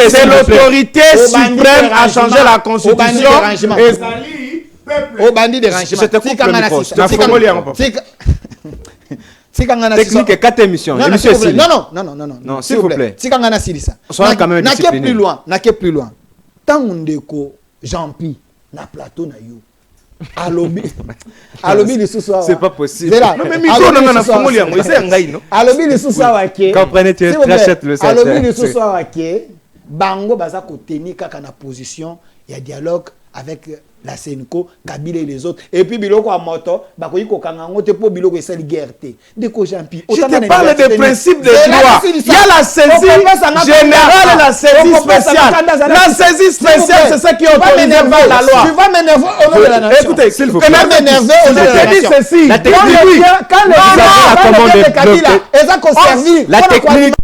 C'est l'autorité suprême à changer la constitution. Au bandit de rangement. Je te coupe le micro. Technique et 4 émissions. Non, s'il vous plaît. Si kangana silisa. Soyez quand même discipliné. N'a que plus loin. Tant ndeko Jean-Pi na plateau na yo. Alobi le sous-soir. C'est pas possible. Non mais micro non na fongoli yango, c'est ngai non. Alobi le sous-soir wake. Comprenez, tu rachètes le salaire. Alobi le sous-soir wake. Bango baza ko tenir kaka na position, il y a dialogue avec la Senko, Kabila et les autres. Et puis biloko a moto, bakoyi ko kangango te po biloko esali guerre te. Deko Jean-Pierre. Je te parle des principes de droit. Il y a la saisie générale et la saisie spéciale. La saisie spéciale, c'est ça qui est autorisé par la loi. Tu vas m'énerver au nom de la nation. Écoutez, s'il vous plaît. Tu vas m'énerver au nom de la nation. Je te dis ceci. Quand les gens de Kabila, ils ont conservé. La technique